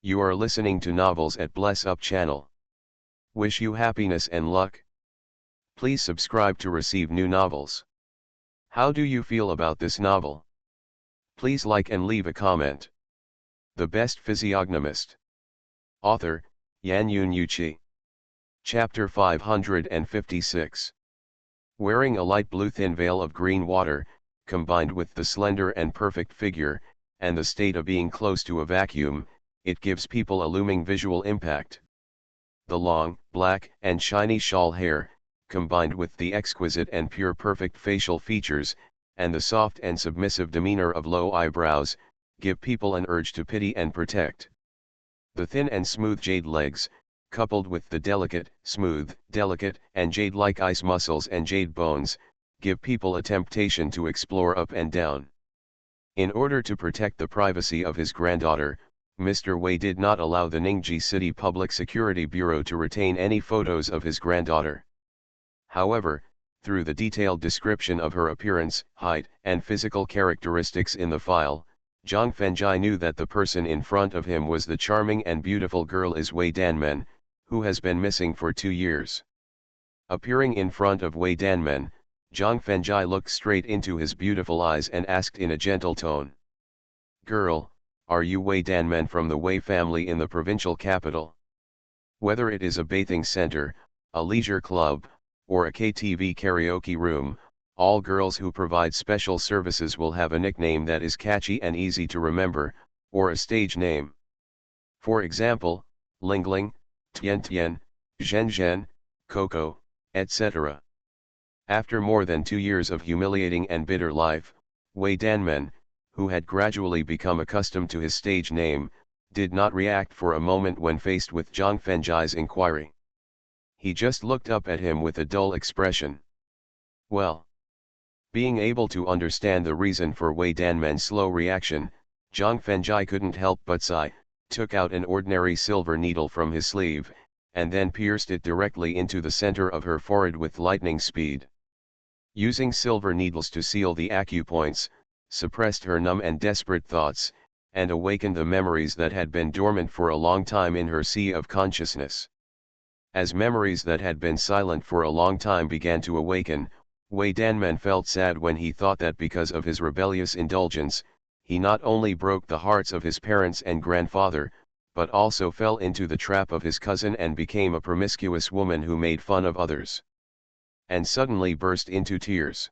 You are listening to Novels at Bless Up channel. Wish you happiness and luck. Please subscribe to receive new novels. How do you feel about this novel? Please like and leave a comment. The Best Physiognomist. Author, Yanyun Yuqi. Chapter 556. Wearing a light blue thin veil of green water, combined with the slender and perfect figure, and the state of being close to a vacuum, it gives people a looming visual impact. The long, black, and shiny shawl hair, combined with the exquisite and pure perfect facial features, and the soft and submissive demeanor of low eyebrows, give people an urge to pity and protect. The thin and smooth jade legs, coupled with the delicate, smooth, delicate, and jade-like ice muscles and jade bones, give people a temptation to explore up and down. In order to protect the privacy of his granddaughter, Mr. Wei did not allow the Ningji City Public Security Bureau to retain any photos of his granddaughter. However, through the detailed description of her appearance, height, and physical characteristics in the file, Zhang Fengjai knew that the person in front of him was the charming and beautiful girl Wei Danmen, who has been missing for 2 years. Appearing in front of Wei Danmen, Zhang Fengjai looked straight into his beautiful eyes and asked in a gentle tone. Girl, are you Wei Danmen from the Wei family in the provincial capital? Whether it is a bathing center, a leisure club, or a KTV karaoke room, all girls who provide special services will have a nickname that is catchy and easy to remember, or a stage name. For example, Ling Ling, Tian Tian, Zhen Zhen, Coco, etc. After more than 2 years of humiliating and bitter life, Wei Danmen, who had gradually become accustomed to his stage name, did not react for a moment when faced with Zhang Fengjai's inquiry. He just looked up at him with a dull expression. Well. Being able to understand the reason for Wei Danmen's slow reaction, Zhang Fengjai couldn't help but sigh, took out an ordinary silver needle from his sleeve, and then pierced it directly into the center of her forehead with lightning speed. Using silver needles to seal the acupoints, suppressed her numb and desperate thoughts, and awakened the memories that had been dormant for a long time in her sea of consciousness. As memories that had been silent for a long time began to awaken, Wei Danmen felt sad when he thought that because of his rebellious indulgence, he not only broke the hearts of his parents and grandfather, but also fell into the trap of his cousin and became a promiscuous woman who made fun of others. And suddenly burst into tears.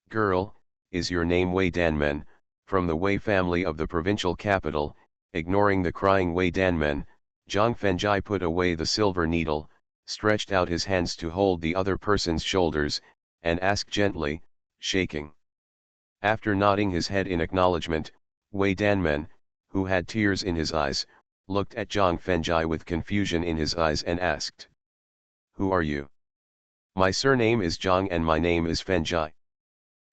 Girl, is your name Wei Danmen, from the Wei family of the provincial capital? Ignoring the crying Wei Danmen, Zhang Fengjai put away the silver needle, stretched out his hands to hold the other person's shoulders, and asked gently, shaking. After nodding his head in acknowledgement, Wei Danmen, who had tears in his eyes, looked at Zhang Fengjai with confusion in his eyes and asked. Who are you? My surname is Zhang and my name is Fengjai.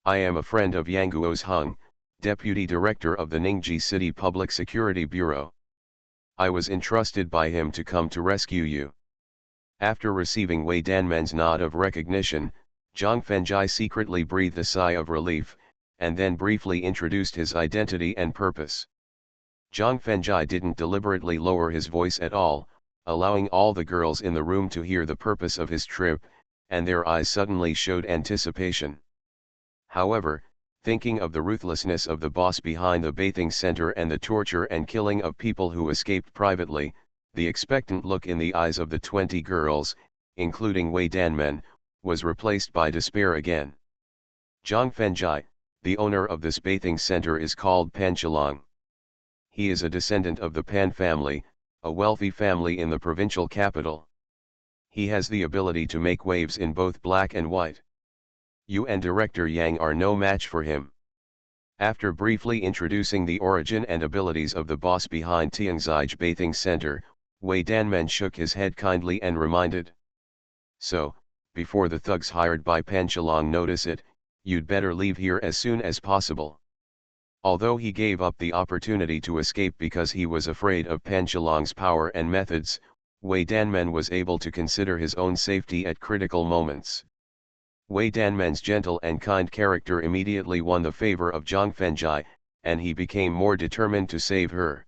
I am a friend of Yang Guo's Hung, Deputy Director of the Ningji City Public Security Bureau. I was entrusted by him to come to rescue you. After receiving Wei Danmen's nod of recognition, Zhang Fengjai secretly breathed a sigh of relief, and then briefly introduced his identity and purpose. Zhang Fengjai didn't deliberately lower his voice at all, allowing all the girls in the room to hear the purpose of his trip, and their eyes suddenly showed anticipation. However, thinking of the ruthlessness of the boss behind the bathing center and the torture and killing of people who escaped privately, the expectant look in the eyes of the 20 girls, including Wei Danmen, was replaced by despair again. Zhang Fengjai, the owner of this bathing center, is called Pan Chilang. He is a descendant of the Pan family, a wealthy family in the provincial capital. He has the ability to make waves in both black and white. You and Director Yang are no match for him. After briefly introducing the origin and abilities of the boss behind Tianzij Bathing Center, Wei Danmen shook his head kindly and reminded. So, before the thugs hired by Panchalang notice it, you'd better leave here as soon as possible. Although he gave up the opportunity to escape because he was afraid of Panchalang's power and methods, Wei Danmen was able to consider his own safety at critical moments. Wei Danmen's gentle and kind character immediately won the favor of Zhang Fengjai, and he became more determined to save her.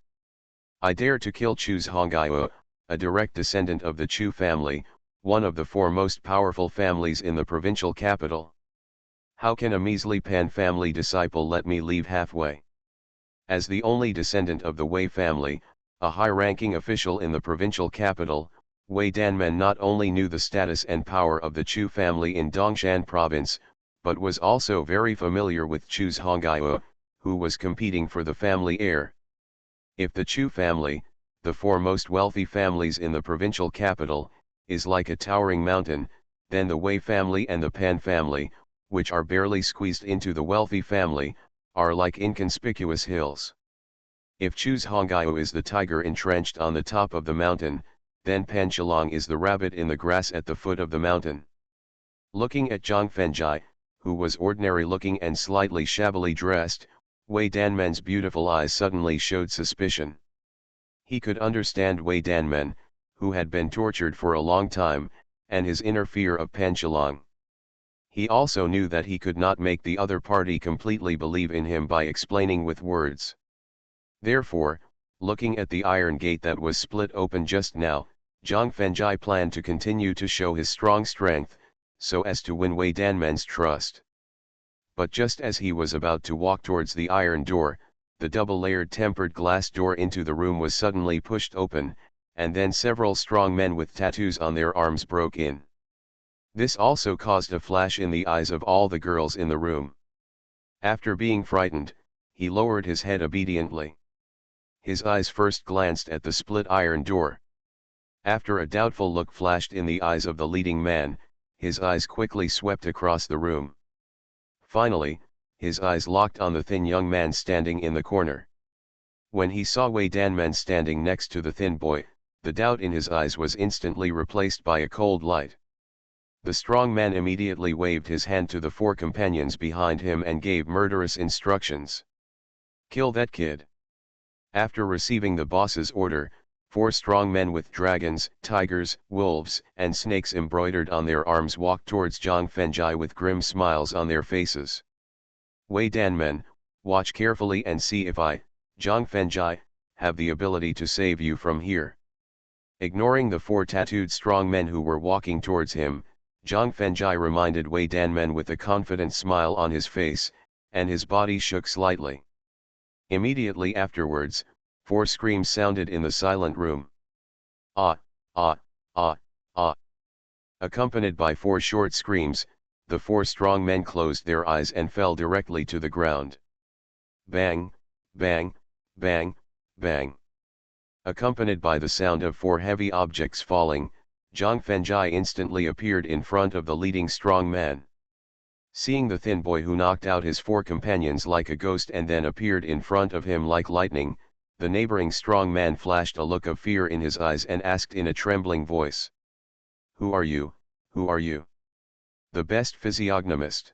I dare to kill Chu's Hongyao, a direct descendant of the Chu family, one of the four most powerful families in the provincial capital. How can a measly Pan family disciple let me leave halfway? As the only descendant of the Wei family, a high-ranking official in the provincial capital, Wei Danmen not only knew the status and power of the Chu family in Dongshan province, but was also very familiar with Chu's Hongyao, who was competing for the family heir. If the Chu family, the four most wealthy families in the provincial capital, is like a towering mountain, then the Wei family and the Pan family, which are barely squeezed into the wealthy family, are like inconspicuous hills. If Chu's Hongyao is the tiger entrenched on the top of the mountain, then Panchalang is the rabbit in the grass at the foot of the mountain. Looking at Zhang Fengjai, who was ordinary looking and slightly shabbily dressed, Wei Danmen's beautiful eyes suddenly showed suspicion. He could understand Wei Danmen, who had been tortured for a long time, and his inner fear of Panchalang. He also knew that he could not make the other party completely believe in him by explaining with words. Therefore, looking at the iron gate that was split open just now, Zhang Fengjai planned to continue to show his strong strength, so as to win Wei Danmen's trust. But just as he was about to walk towards the iron door, the double-layered tempered glass door into the room was suddenly pushed open, and then several strong men with tattoos on their arms broke in. This also caused a flash in the eyes of all the girls in the room. After being frightened, he lowered his head obediently. His eyes first glanced at the split iron door. After a doubtful look flashed in the eyes of the leading man, his eyes quickly swept across the room. Finally, his eyes locked on the thin young man standing in the corner. When he saw Wei Danmen standing next to the thin boy, the doubt in his eyes was instantly replaced by a cold light. The strong man immediately waved his hand to the four companions behind him and gave murderous instructions. "Kill that kid." After receiving the boss's order, four strong men with dragons, tigers, wolves, and snakes embroidered on their arms walked towards Zhang Fengjai with grim smiles on their faces. "Wei Danmen, watch carefully and see if I, Zhang Fengjai, have the ability to save you from here." Ignoring the four tattooed strong men who were walking towards him, Zhang Fengjai reminded Wei Danmen with a confident smile on his face, and his body shook slightly. Immediately afterwards, four screams sounded in the silent room. "Ah, ah, ah, ah." Accompanied by four short screams, the four strong men closed their eyes and fell directly to the ground. Bang, bang, bang, bang. Accompanied by the sound of four heavy objects falling, Zhang Fengjai instantly appeared in front of the leading strong man. Seeing the thin boy who knocked out his four companions like a ghost and then appeared in front of him like lightning, the neighboring strong man flashed a look of fear in his eyes and asked in a trembling voice, "Who are you, who are you?" The Best Physiognomist.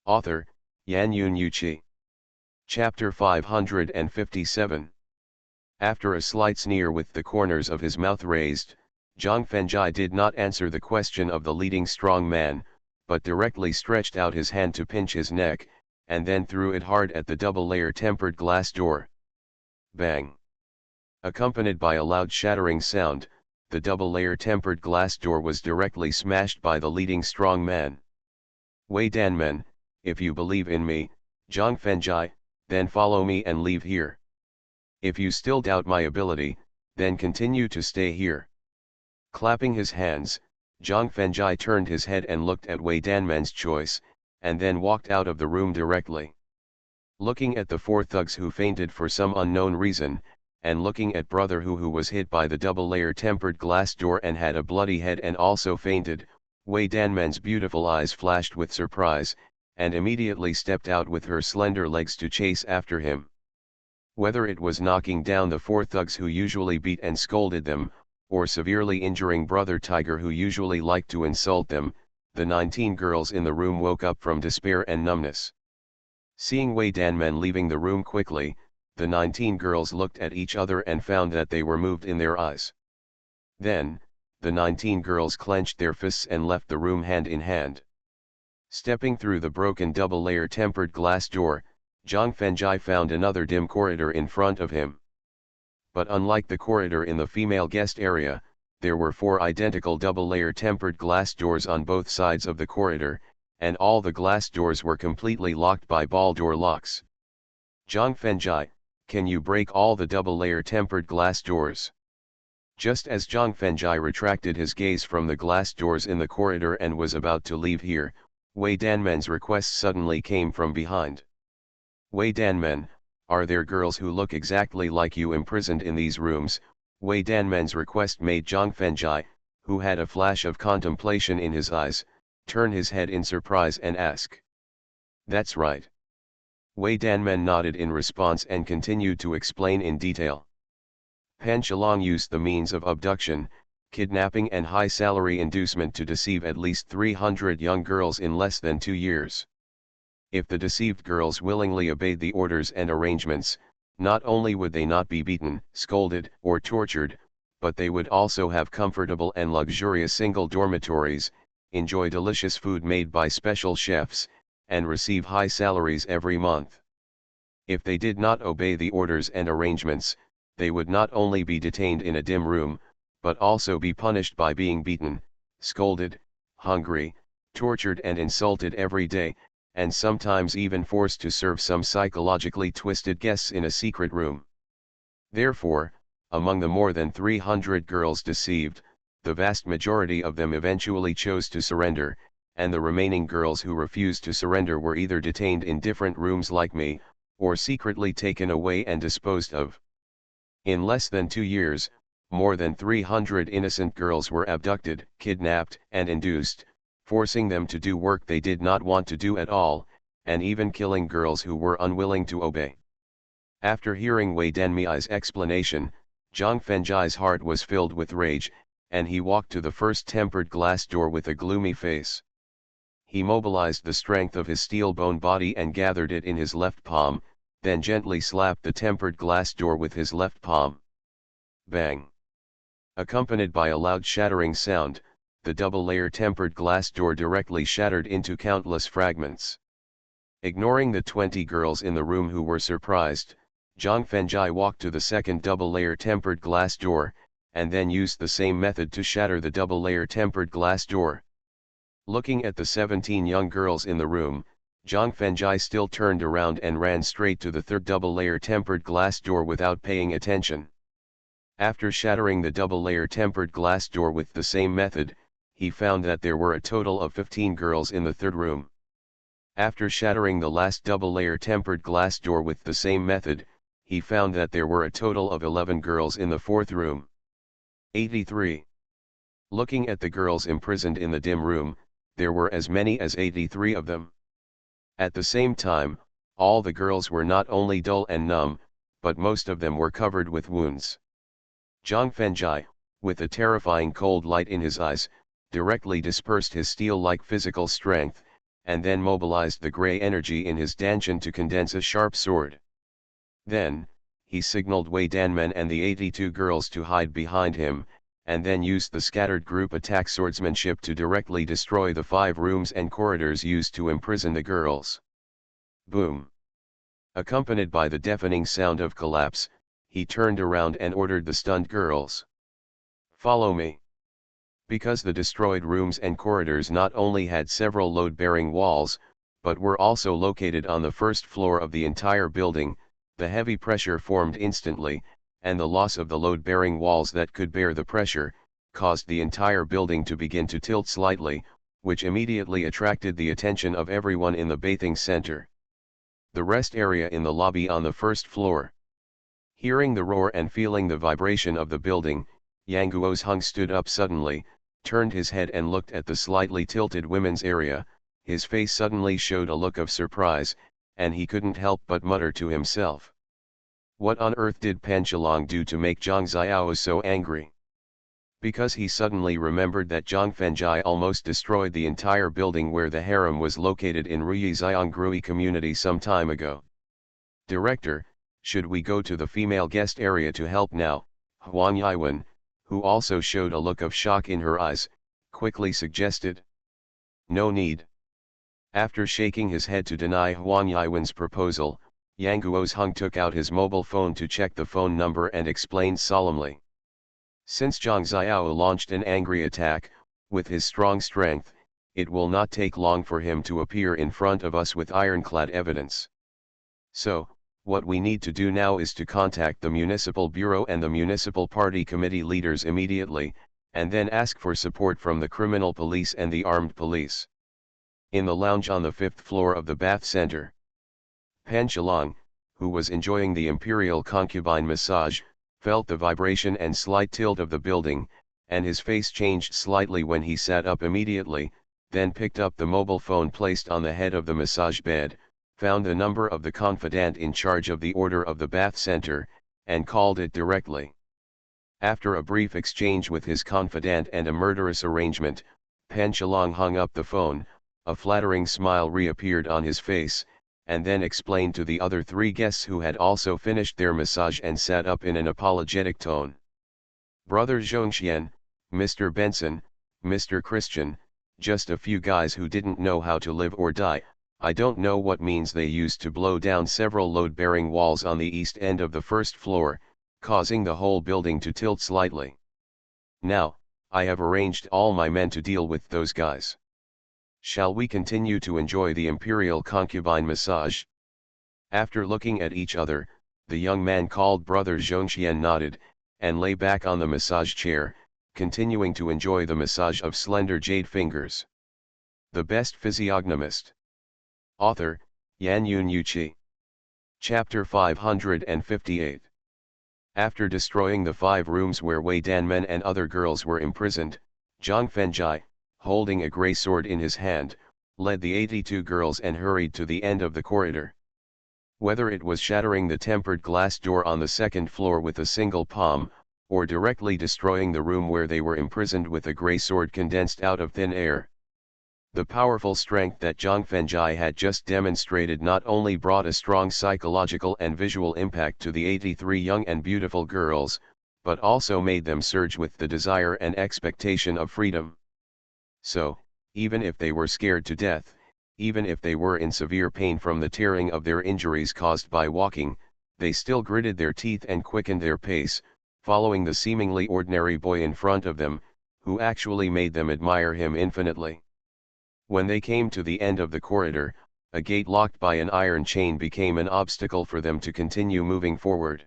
Author, Yan Yun Yuqi. Chapter 557. After a slight sneer with the corners of his mouth raised, Zhang Fengjai did not answer the question of the leading strong man, but directly stretched out his hand to pinch his neck, and then threw it hard at the double-layer tempered glass door. Bang! Accompanied by a loud shattering sound, the double-layer tempered glass door was directly smashed by the leading strong man. "Wei Danmen, if you believe in me, Zhang Fengjai, then follow me and leave here. If you still doubt my ability, then continue to stay here." Clapping his hands, Zhang Fengjai turned his head and looked at Wei Danmen's choice, and then walked out of the room directly. Looking at the four thugs who fainted for some unknown reason, and looking at Brother who was hit by the double-layer tempered glass door and had a bloody head and also fainted, Wei Danmen's beautiful eyes flashed with surprise, and immediately stepped out with her slender legs to chase after him. Whether it was knocking down the four thugs who usually beat and scolded them, or severely injuring Brother Tiger who usually liked to insult them, the 19 girls in the room woke up from despair and numbness. Seeing Wei Danmen leaving the room quickly, the 19 girls looked at each other and found that they were moved in their eyes. Then, the 19 girls clenched their fists and left the room hand in hand. Stepping through the broken double-layer tempered glass door, Zhang Fengjai found another dim corridor in front of him. But unlike the corridor in the female guest area, there were 4 identical double-layer tempered glass doors on both sides of the corridor, and all the glass doors were completely locked by ball door locks. Zhang Fengjai, can you break all the double-layer tempered glass doors? Just as Zhang Fengjai retracted his gaze from the glass doors in the corridor and was about to leave here, Wei Danmen's request suddenly came from behind. Wei Danmen, are there girls who look exactly like you imprisoned in these rooms? Wei Danmen's request made Zhang Fengjai, who had a flash of contemplation in his eyes, turn his head in surprise and ask. That's right. Wei Danmen nodded in response and continued to explain in detail. Pan Shalong used the means of abduction, kidnapping and high-salary inducement to deceive at least 300 young girls in less than 2 years. If the deceived girls willingly obeyed the orders and arrangements, not only would they not be beaten, scolded, or tortured, but they would also have comfortable and luxurious single dormitories, enjoy delicious food made by special chefs, and receive high salaries every month. If they did not obey the orders and arrangements, they would not only be detained in a dim room, but also be punished by being beaten, scolded, hungry, tortured and insulted every day, and sometimes even forced to serve some psychologically twisted guests in a secret room. Therefore, among the more than 300 girls deceived, the vast majority of them eventually chose to surrender, and the remaining girls who refused to surrender were either detained in different rooms like me, or secretly taken away and disposed of. In less than 2 years, more than 300 innocent girls were abducted, kidnapped, and induced, forcing them to do work they did not want to do at all, and even killing girls who were unwilling to obey. After hearing Wei Danmiai's explanation, Zhang Fengjai's heart was filled with rage, and he walked to the first tempered glass door with a gloomy face. He mobilized the strength of his steel-bone body and gathered it in his left palm, then gently slapped the tempered glass door with his left palm. Bang! Accompanied by a loud shattering sound, the double-layer tempered glass door directly shattered into countless fragments. Ignoring the 20 girls in the room who were surprised, Zhang Fengjai walked to the second double-layer tempered glass door, and then used the same method to shatter the double-layer tempered glass door. Looking at the 17 young girls in the room, Zhang Fengjai still turned around and ran straight to the third double-layer tempered glass door without paying attention. After shattering the double-layer tempered glass door with the same method, he found that there were a total of 15 girls in the third room. After shattering the last double-layer tempered glass door with the same method, he found that there were a total of 11 girls in the fourth room. 83. Looking at the girls imprisoned in the dim room, there were as many as 83 of them. At the same time, all the girls were not only dull and numb, but most of them were covered with wounds. Zhang Fengjai, with a terrifying cold light in his eyes, directly dispersed his steel-like physical strength, and then mobilized the gray energy in his dantian to condense a sharp sword. Then, he signaled Wei Danmen and the 82 girls to hide behind him, and then used the scattered group attack swordsmanship to directly destroy the 5 rooms and corridors used to imprison the girls. Boom! Accompanied by the deafening sound of collapse, he turned around and ordered the stunned girls. Follow me. Because the destroyed rooms and corridors not only had several load-bearing walls, but were also located on the first floor of the entire building, the heavy pressure formed instantly, and the loss of the load-bearing walls that could bear the pressure, caused the entire building to begin to tilt slightly, which immediately attracted the attention of everyone in the bathing center. The rest area in the lobby on the first floor. Hearing the roar and feeling the vibration of the building, Yang Guozheng stood up suddenly, turned his head and looked at the slightly tilted women's area. His face suddenly showed a look of surprise, and he couldn't help but mutter to himself. What on earth did Pan Shalong do to make Zhang Xiao so angry? Because he suddenly remembered that Zhang Fengjai almost destroyed the entire building where the harem was located in Ruyixiangrui community some time ago. Director, should we go to the female guest area to help now? Huang Yiwen, who also showed a look of shock in her eyes, quickly suggested. No need. After shaking his head to deny Huang Yiwen's proposal, Yang Guozheng took out his mobile phone to check the phone number and explained solemnly. Since Zhang Xiao launched an angry attack, with his strong strength, it will not take long for him to appear in front of us with ironclad evidence. So, what we need to do now is to contact the municipal bureau and the municipal party committee leaders immediately, and then ask for support from the criminal police and the armed police. In the lounge on the 5th floor of the bath center, Pan Shalong, who was enjoying the imperial concubine massage, felt the vibration and slight tilt of the building, and his face changed slightly when he sat up immediately, then picked up the mobile phone placed on the head of the massage bed, found the number of the confidant in charge of the order of the bath center, and called it directly. After a brief exchange with his confidant and a murderous arrangement, Pan Shalong hung up the phone, a flattering smile reappeared on his face, and then explained to the other 3 guests who had also finished their massage and sat up in an apologetic tone. Brother Zhongxian, Mr. Benson, Mr. Christian, just a few guys who didn't know how to live or die. I don't know what means they used to blow down several load-bearing walls on the east end of the 1st floor, causing the whole building to tilt slightly. Now, I have arranged all my men to deal with those guys. Shall we continue to enjoy the imperial concubine massage? After looking at each other, the young man called Brother Zhongxian nodded, and lay back on the massage chair, continuing to enjoy the massage of slender jade fingers. The Best Physiognomist. Author, Yan Yun Yuqi. Chapter 558. After destroying the 5 rooms where Wei Danmen and other girls were imprisoned, Zhang Fengjai, holding a grey sword in his hand, led the 82 girls and hurried to the end of the corridor. Whether it was shattering the tempered glass door on the 2nd floor with a single palm, or directly destroying the room where they were imprisoned with a grey sword condensed out of thin air, the powerful strength that Zhang Fengjai had just demonstrated not only brought a strong psychological and visual impact to the 83 young and beautiful girls, but also made them surge with the desire and expectation of freedom. So, even if they were scared to death, even if they were in severe pain from the tearing of their injuries caused by walking, they still gritted their teeth and quickened their pace, following the seemingly ordinary boy in front of them, who actually made them admire him infinitely. When they came to the end of the corridor, a gate locked by an iron chain became an obstacle for them to continue moving forward.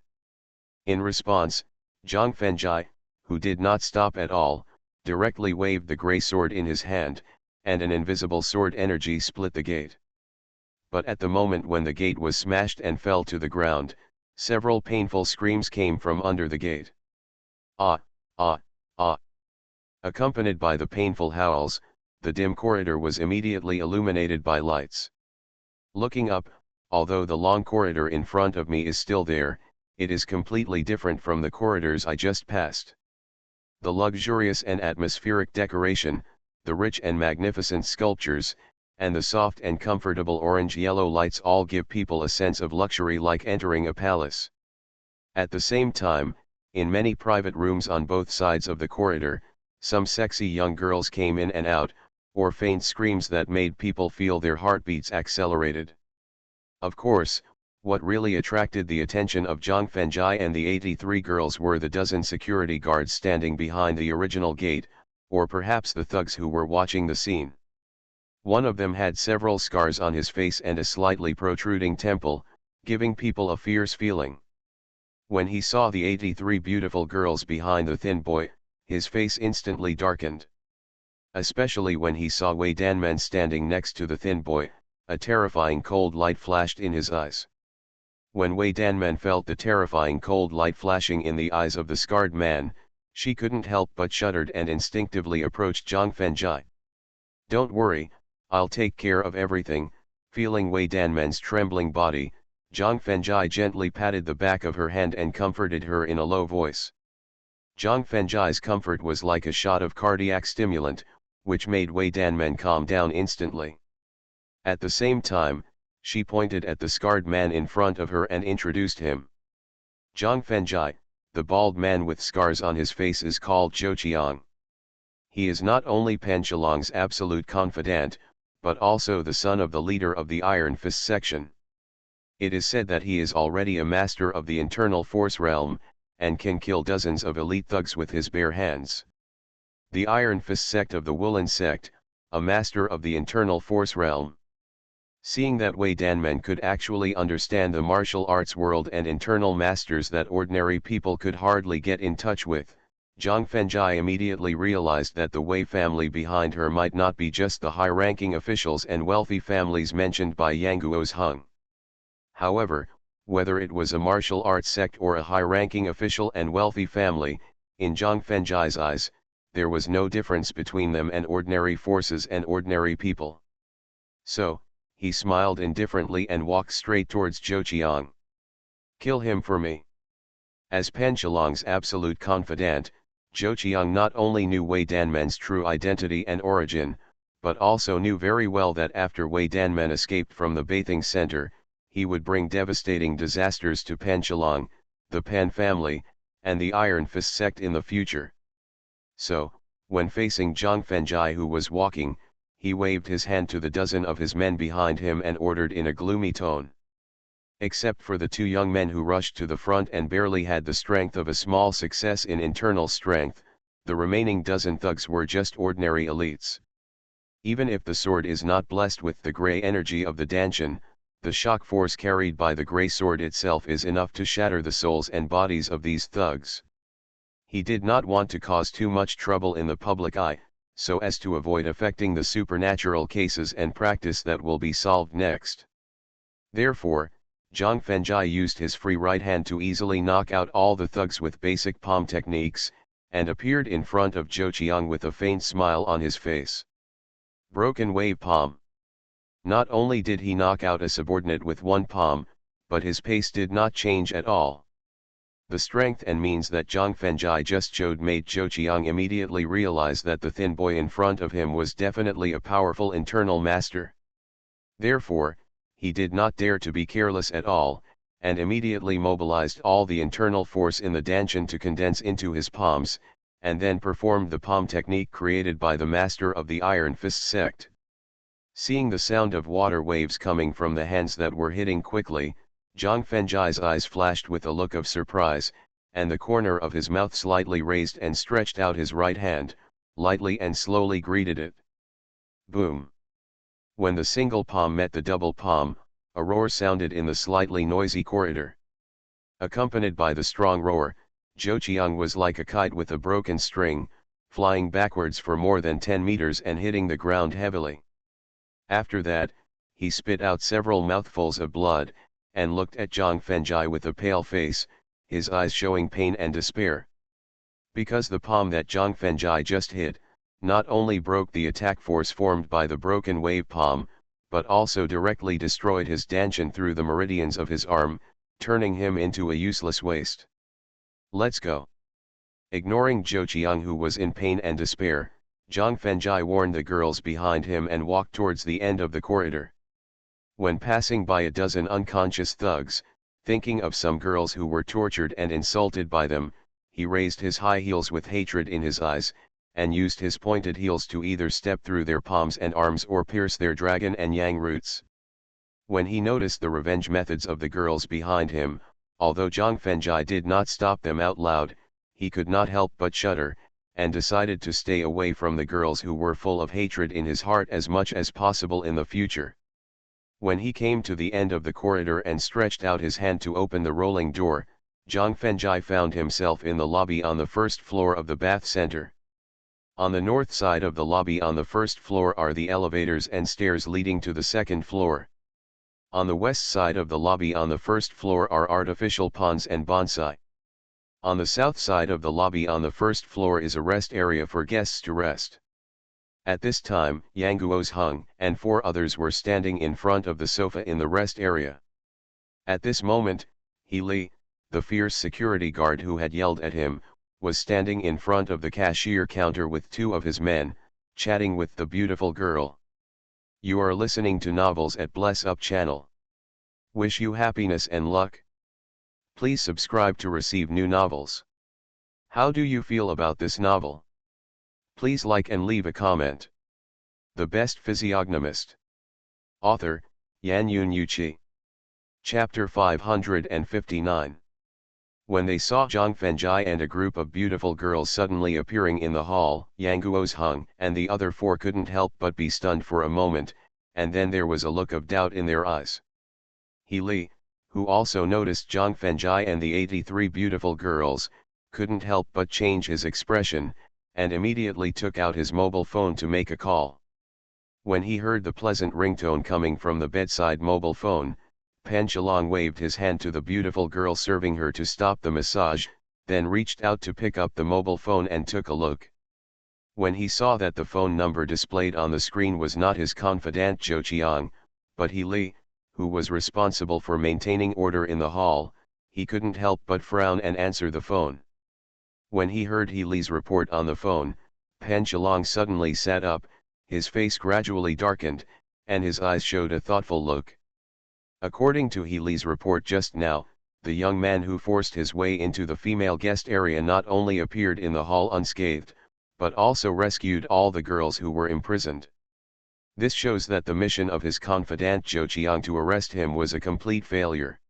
In response, Zhang Fengjai, who did not stop at all, directly waved the grey sword in his hand, and an invisible sword energy split the gate. But at the moment when the gate was smashed and fell to the ground, several painful screams came from under the gate. Ah, ah, ah. Accompanied by the painful howls, the dim corridor was immediately illuminated by lights. Looking up, although the long corridor in front of me is still there, it is completely different from the corridors I just passed. The luxurious and atmospheric decoration, the rich and magnificent sculptures, and the soft and comfortable orange-yellow lights all give people a sense of luxury like entering a palace. At the same time, in many private rooms on both sides of the corridor, some sexy young girls came in and out, or faint screams that made people feel their heartbeats accelerated. Of course, what really attracted the attention of Zhang Fengjai and the 83 girls were the dozen security guards standing behind the original gate, or perhaps the thugs who were watching the scene. One of them had several scars on his face and a slightly protruding temple, giving people a fierce feeling. When he saw the 83 beautiful girls behind the thin boy, his face instantly darkened. Especially when he saw Wei Danmen standing next to the thin boy, a terrifying cold light flashed in his eyes. When Wei Danmen felt the terrifying cold light flashing in the eyes of the scarred man, she couldn't help but shuddered and instinctively approached Zhang Fengjai. "Don't worry, I'll take care of everything." Feeling Wei Danmen's trembling body, Zhang Fengjai gently patted the back of her hand and comforted her in a low voice. Zhang Fenjai's comfort was like a shot of cardiac stimulant, which made Wei Danmen calm down instantly. At the same time, she pointed at the scarred man in front of her and introduced him. Zhang Fenjai, the bald man with scars on his face, is called Zhou Qiang. He is not only Pan Shalong's absolute confidant, but also the son of the leader of the Iron Fist section. It is said that he is already a master of the internal force realm, and can kill dozens of elite thugs with his bare hands. The Iron Fist sect of the Woolen sect, a master of the internal force realm. Seeing that Wei Danmen could actually understand the martial arts world and internal masters that ordinary people could hardly get in touch with, Zhang Fenjai immediately realized that the Wei family behind her might not be just the high-ranking officials and wealthy families mentioned by Yang Guo's Hung. However, whether it was a martial arts sect or a high-ranking official and wealthy family, in Zhang Fenjai's eyes, there was no difference between them and ordinary forces and ordinary people. So, he smiled indifferently and walked straight towards Zhou Qiang. "Kill him for me." As Pan Shalong's absolute confidant, Zhou Qiang not only knew Wei Danmen's true identity and origin, but also knew very well that after Wei Danmen escaped from the bathing center, he would bring devastating disasters to Pan Shalong, the Pan family, and the Iron Fist sect in the future. So, when facing Zhang Fenjai, who was walking, he waved his hand to the dozen of his men behind him and ordered in a gloomy tone. Except for the two young men who rushed to the front and barely had the strength of a small success in internal strength, the remaining dozen thugs were just ordinary elites. Even if the sword is not blessed with the grey energy of the Danshan, the shock force carried by the grey sword itself is enough to shatter the souls and bodies of these thugs. He did not want to cause too much trouble in the public eye, so as to avoid affecting the supernatural cases and practice that will be solved next. Therefore, Zhang Fenjai used his free right hand to easily knock out all the thugs with basic palm techniques, and appeared in front of Zhou Qiang with a faint smile on his face. Broken wave palm. Not only did he knock out a subordinate with one palm, but his pace did not change at all. The strength and means that Zhang Fenjai just showed made Zhou Qiang immediately realize that the thin boy in front of him was definitely a powerful internal master. Therefore, he did not dare to be careless at all, and immediately mobilized all the internal force in the Danshan to condense into his palms, and then performed the palm technique created by the master of the Iron Fist sect. Seeing the sound of water waves coming from the hands that were hitting quickly, Zhang Fenjai's eyes flashed with a look of surprise, and the corner of his mouth slightly raised and stretched out his right hand, lightly and slowly greeted it. Boom! When the single palm met the double palm, a roar sounded in the slightly noisy corridor. Accompanied by the strong roar, Zhou Qiang was like a kite with a broken string, flying backwards for more than 10 meters and hitting the ground heavily. After that, he spit out several mouthfuls of blood, and looked at Zhang Fenjai with a pale face, his eyes showing pain and despair. Because the palm that Zhang Fenjai just hit, not only broke the attack force formed by the broken wave palm, but also directly destroyed his Danshan through the meridians of his arm, turning him into a useless waste. Let's go. Ignoring Zhou Qiang, who was in pain and despair, Zhang Fenjai warned the girls behind him and walked towards the end of the corridor. When passing by a dozen unconscious thugs, thinking of some girls who were tortured and insulted by them, he raised his high heels with hatred in his eyes, and used his pointed heels to either step through their palms and arms or pierce their dragon and yang roots. When he noticed the revenge methods of the girls behind him, although Zhang Fenjai did not stop them out loud, he could not help but shudder, and decided to stay away from the girls who were full of hatred in his heart as much as possible in the future. When he came to the end of the corridor and stretched out his hand to open the rolling door, Zhang Fenjai found himself in the lobby on the first floor of the bath center. On the north side of the lobby on the first floor are the elevators and stairs leading to the second floor. On the west side of the lobby on the first floor are artificial ponds and bonsai. On the south side of the lobby on the first floor is a rest area for guests to rest. At this time, Yang Guo's Hung and 4 others were standing in front of the sofa in the rest area. At this moment, He Li, the fierce security guard who had yelled at him, was standing in front of the cashier counter with two of his men, chatting with the beautiful girl. You are listening to Novels at Bless Up channel. Wish you happiness and luck. Please subscribe to receive new novels. How do you feel about this novel? Please like and leave a comment. The Best Physiognomist. Author, Yan Yun Yuqi. Chapter 559. When they saw Zhang Fengjai and a group of beautiful girls suddenly appearing in the hall, Yang Guozheng and the other four couldn't help but be stunned for a moment, and then there was a look of doubt in their eyes. He Li, who also noticed Zhang Fengjai and the 83 beautiful girls, couldn't help but change his expression, and immediately took out his mobile phone to make a call. When he heard the pleasant ringtone coming from the bedside mobile phone, Pan Chalong waved his hand to the beautiful girl serving her to stop the massage, then reached out to pick up the mobile phone and took a look. When he saw that the phone number displayed on the screen was not his confidant Zhou Qiang, but He Li, who was responsible for maintaining order in the hall, he couldn't help but frown and answer the phone. When he heard He Li's report on the phone, Pan Chalong suddenly sat up, his face gradually darkened, and his eyes showed a thoughtful look. According to He Li's report just now, the young man who forced his way into the female guest area not only appeared in the hall unscathed, but also rescued all the girls who were imprisoned. This shows that the mission of his confidant Zhou Qiang to arrest him was a complete failure.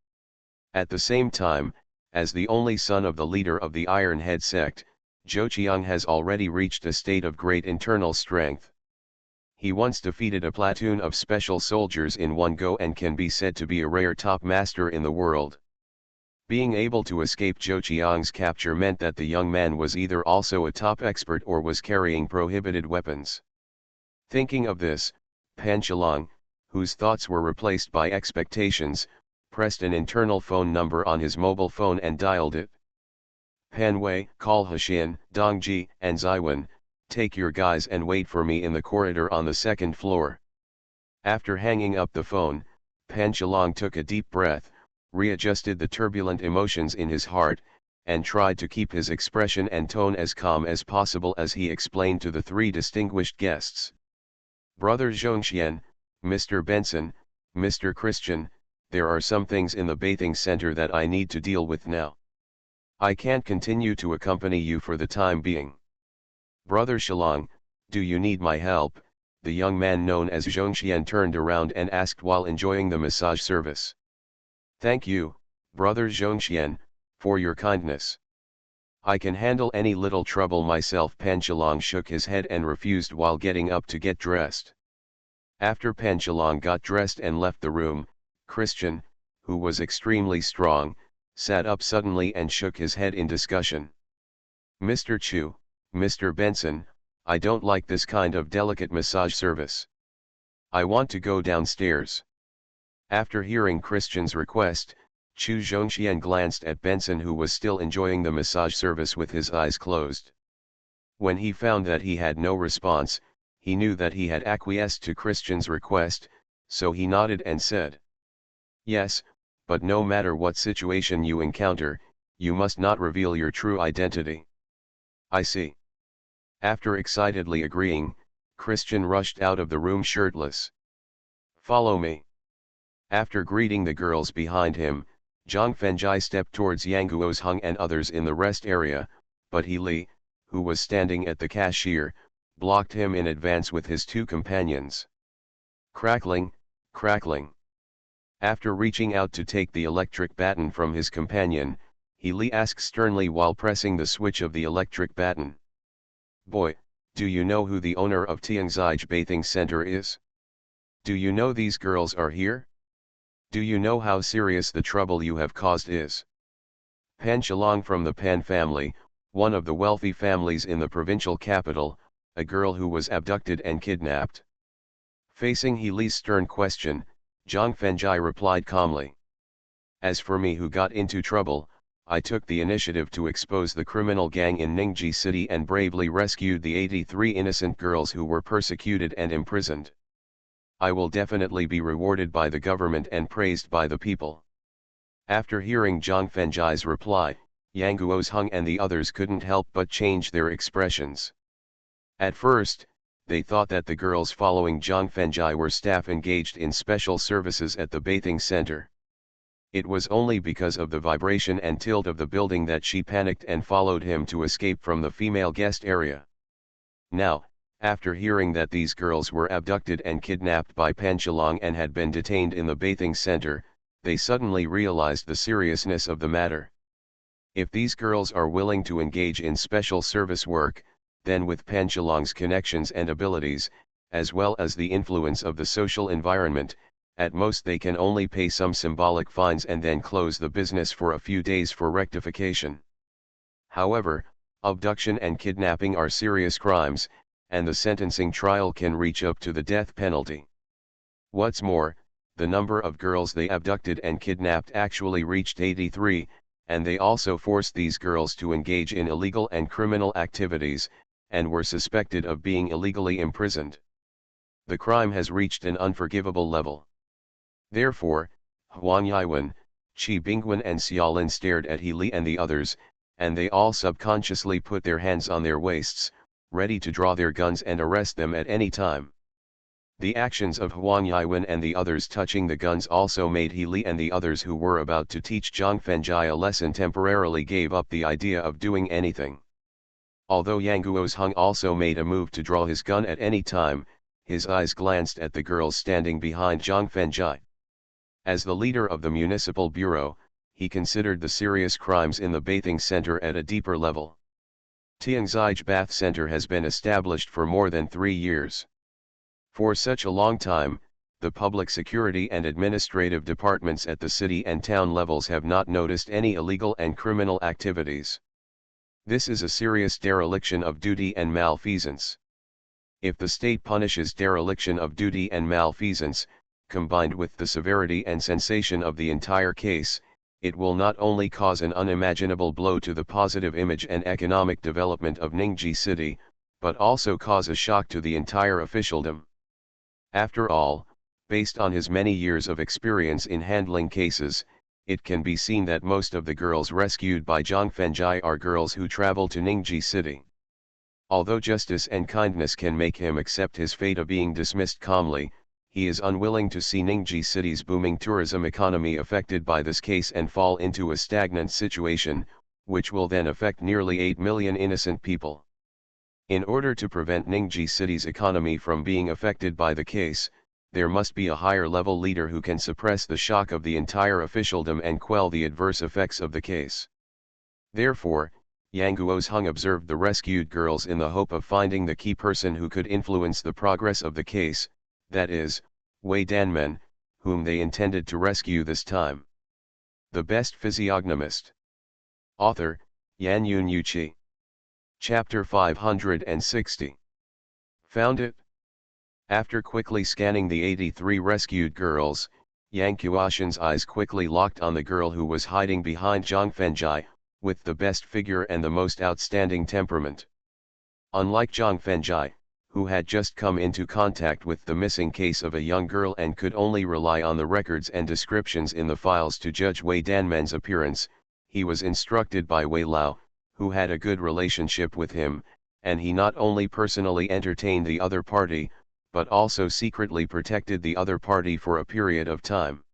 At the same time, as the only son of the leader of the Iron Head sect, Zhou Qiang has already reached a state of great internal strength. He once defeated a platoon of special soldiers in one go and can be said to be a rare top master in the world. Being able to escape Zhou Qiang's capture meant that the young man was either also a top expert or was carrying prohibited weapons. Thinking of this, Pan Chalong, whose thoughts were replaced by expectations, pressed an internal phone number on his mobile phone and dialed it. Pan Wei, call Hashin, Dongji, and Zaiwen. Take your guys and wait for me in the corridor on the second floor. After hanging up the phone, Pan Chalong took a deep breath, readjusted the turbulent emotions in his heart, and tried to keep his expression and tone as calm as possible as he explained to the three distinguished guests. Brother Zhongxian, Mr. Benson, Mr. Christian, there are some things in the bathing center that I need to deal with now. I can't continue to accompany you for the time being. Brother Chalong, do you need my help? The young man known as Zhongxian turned around and asked while enjoying the massage service. Thank you, Brother Zhongxian, for your kindness. I can handle any little trouble myself. Pan Chalong shook his head and refused while getting up to get dressed. After Pan Chalong got dressed and left the room, Christian, who was extremely strong, sat up suddenly and shook his head in discussion. Mr. Chu, Mr. Benson, I don't like this kind of delicate massage service. I want to go downstairs. After hearing Christian's request, Chu Zhongxian glanced at Benson, who was still enjoying the massage service with his eyes closed. When he found that he had no response, he knew that he had acquiesced to Christian's request, so he nodded and said, Yes, but no matter what situation you encounter, you must not reveal your true identity. I see. After excitedly agreeing, Christian rushed out of the room shirtless. Follow me. After greeting the girls behind him, Zhang Fengjai stepped towards Yang Guozheng and others in the rest area, but He Li, who was standing at the cashier, blocked him in advance with his two companions. Crackling, crackling. After reaching out to take the electric baton from his companion, He Li asked sternly while pressing the switch of the electric baton. Boy, do you know who the owner of Tianzij Bathing Center is? Do you know these girls are here? Do you know how serious the trouble you have caused is? Pan Chalong from the Pan family, one of the wealthy families in the provincial capital, a girl who was abducted and kidnapped. Facing He Li's stern question, Zhang Fengjai replied calmly. As for me, who got into trouble, I took the initiative to expose the criminal gang in Ningji City and bravely rescued the 83 innocent girls who were persecuted and imprisoned. I will definitely be rewarded by the government and praised by the people. After hearing Zhang Fengjai's reply, Yang Guozheng and the others couldn't help but change their expressions. At first, they thought that the girls following Zhang Fengjai were staff engaged in special services at the bathing center. It was only because of the vibration and tilt of the building that she panicked and followed him to escape from the female guest area. Now, after hearing that these girls were abducted and kidnapped by Pan Shilong and had been detained in the bathing center, they suddenly realized the seriousness of the matter. If these girls are willing to engage in special service work, then with Pan Shilong's connections and abilities, as well as the influence of the social environment, at most they can only pay some symbolic fines and then close the business for a few days for rectification. However, abduction and kidnapping are serious crimes, and the sentencing trial can reach up to the death penalty. What's more, the number of girls they abducted and kidnapped actually reached 83, and they also forced these girls to engage in illegal and criminal activities, and were suspected of being illegally imprisoned. The crime has reached an unforgivable level. Therefore, Huang Yiwen, Qi Bingwen and Xiaolin stared at He Li and the others, and they all subconsciously put their hands on their waists, ready to draw their guns and arrest them at any time. The actions of Huang Yiwen and the others touching the guns also made He Li and the others who were about to teach Zhang Fengjai a lesson temporarily gave up the idea of doing anything. Although Yang Guozheng also made a move to draw his gun at any time, his eyes glanced at the girls standing behind Zhang Fengjai. As the leader of the municipal bureau, he considered the serious crimes in the bathing center at a deeper level. Tianzige Bath Center has been established for more than 3 years. For such a long time, the public security and administrative departments at the city and town levels have not noticed any illegal and criminal activities. This is a serious dereliction of duty and malfeasance. If the state punishes dereliction of duty and malfeasance, combined with the severity and sensation of the entire case, it will not only cause an unimaginable blow to the positive image and economic development of Ningji City, but also cause a shock to the entire officialdom. After all, based on his many years of experience in handling cases, it can be seen that most of the girls rescued by Zhang Fengjai are girls who travel to Ningji City. Although justice and kindness can make him accept his fate of being dismissed calmly, he is unwilling to see Ningji City's booming tourism economy affected by this case and fall into a stagnant situation, which will then affect nearly 8 million innocent people. In order to prevent Ningji City's economy from being affected by the case, there must be a higher-level leader who can suppress the shock of the entire officialdom and quell the adverse effects of the case. Therefore, Yang Guozheng observed the rescued girls in the hope of finding the key person who could influence the progress of the case, that is, Wei Danmen, whom they intended to rescue this time. The Best Physiognomist. Author, Yan Yun Yuqi. Chapter 560. Found it? After quickly scanning the 83 rescued girls, Yang Guozheng's eyes quickly locked on the girl who was hiding behind Zhang Fengjai, with the best figure and the most outstanding temperament. Unlike Zhang Fengjai, who had just come into contact with the missing case of a young girl and could only rely on the records and descriptions in the files to judge Wei Danmen's appearance, he was instructed by Wei Lao, who had a good relationship with him, and he not only personally entertained the other party, but also secretly protected the other party for a period of time.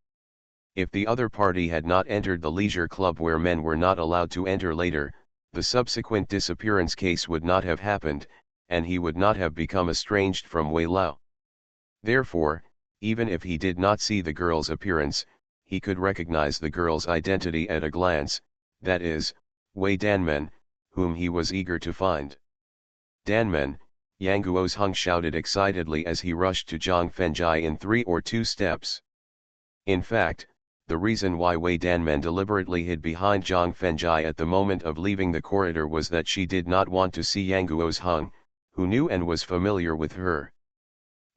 If the other party had not entered the leisure club where men were not allowed to enter later, the subsequent disappearance case would not have happened, and he would not have become estranged from Wei Lao. Therefore, even if he did not see the girl's appearance, he could recognize the girl's identity at a glance, that is, Wei Danmen, whom he was eager to find. Danmen, Yang Guozheng shouted excitedly as he rushed to Zhang Fengjai in 3 or 2 steps. In fact, the reason why Wei Danmen deliberately hid behind Zhang Fengjai at the moment of leaving the corridor was that she did not want to see Yang Guozheng, who knew and was familiar with her.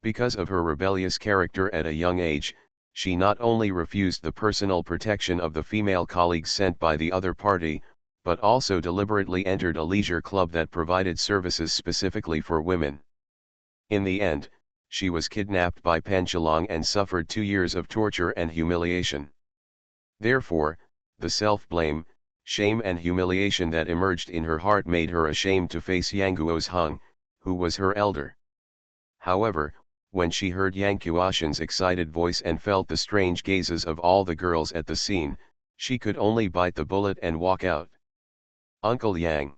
Because of her rebellious character at a young age, she not only refused the personal protection of the female colleagues sent by the other party, but also deliberately entered a leisure club that provided services specifically for women. In the end, she was kidnapped by Pan Shilong and suffered 2 years of torture and humiliation. Therefore, the self-blame, Shame and humiliation that emerged in her heart made her ashamed to face Yang Guozheng, who was her elder. However, when she heard Yang Guoshan's excited voice and felt the strange gazes of all the girls at the scene, she could only bite the bullet and walk out. "Uncle Yang.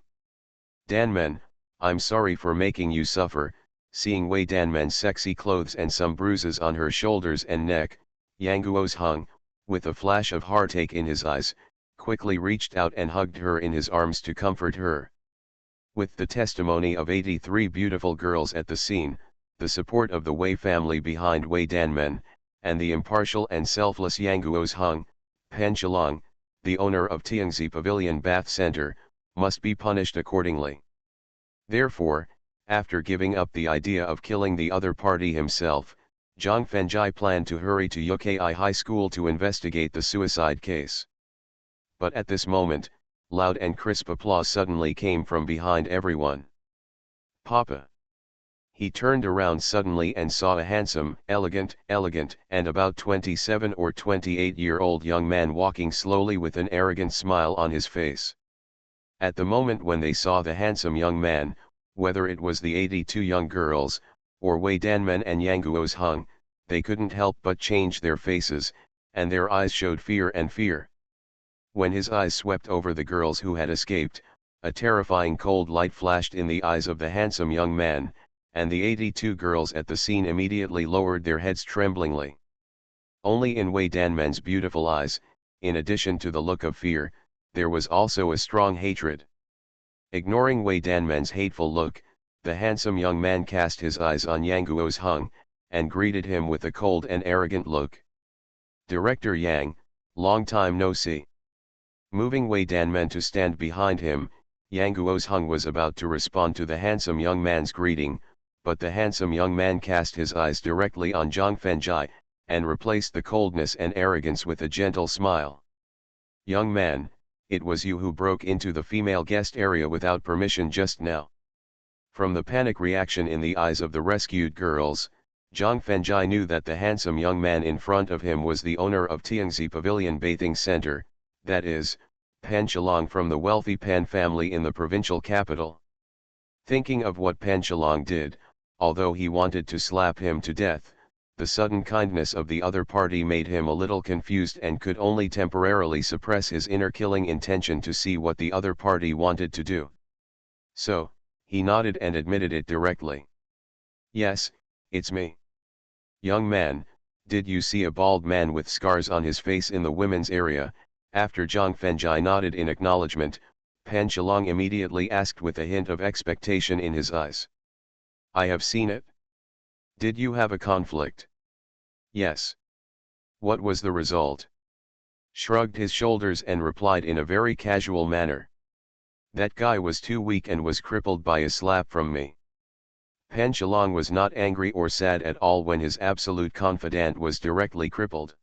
Danmen, I'm sorry for making you suffer." Seeing Wei Danmen's sexy clothes and some bruises on her shoulders and neck, Yang Guozheng, with a flash of heartache in his eyes, quickly reached out and hugged her in his arms to comfort her. With the testimony of 83 beautiful girls at the scene, the support of the Wei family behind Wei Danmen, and the impartial and selfless Yang Guozheng, Pan Shalong, the owner of Tiangzi Pavilion Bath Center, must be punished accordingly. Therefore, after giving up the idea of killing the other party himself, Zhang Fengjie planned to hurry to Yukai High School to investigate the suicide case. But at this moment, loud and crisp applause suddenly came from behind everyone. "Papa!" He turned around suddenly and saw a handsome, elegant, and about 27 or 28-year-old young man walking slowly with an arrogant smile on his face. At the moment when they saw the handsome young man, whether it was the 82 young girls, or Wei Danmen and Yang Guozheng, they couldn't help but change their faces, and their eyes showed fear and fear. When his eyes swept over the girls who had escaped, a terrifying cold light flashed in the eyes of the handsome young man, and the 82 girls at the scene immediately lowered their heads tremblingly. Only in Wei Danmen's beautiful eyes, in addition to the look of fear, there was also a strong hatred. Ignoring Wei Danmen's hateful look, the handsome young man cast his eyes on Yang Guozheng, and greeted him with a cold and arrogant look. "Director Yang, long time no see." Moving Wei Danmen to stand behind him, Yang Guozheng was about to respond to the handsome young man's greeting, but the handsome young man cast his eyes directly on Zhang Fengjie, and replaced the coldness and arrogance with a gentle smile. "Young man, it was you who broke into the female guest area without permission just now." From the panic reaction in the eyes of the rescued girls, Zhang Fengjie knew that the handsome young man in front of him was the owner of Tiangzi Pavilion Bathing Center, that is, Pan Shalong from the wealthy Pan family in the provincial capital. Thinking of what Pan Shalong did, although he wanted to slap him to death, the sudden kindness of the other party made him a little confused and could only temporarily suppress his inner killing intention to see what the other party wanted to do. So, he nodded and admitted it directly. "Yes, it's me." "Young man, did you see a bald man with scars on his face in the women's area?" After Zhang Fengjie nodded in acknowledgement, Pan Shalong immediately asked with a hint of expectation in his eyes. "I have seen it." "Did you have a conflict?" "Yes." "What was the result?" Shrugged his shoulders and replied in a very casual manner. "That guy was too weak and was crippled by a slap from me." Pan Shalong was not angry or sad at all when his absolute confidant was directly crippled.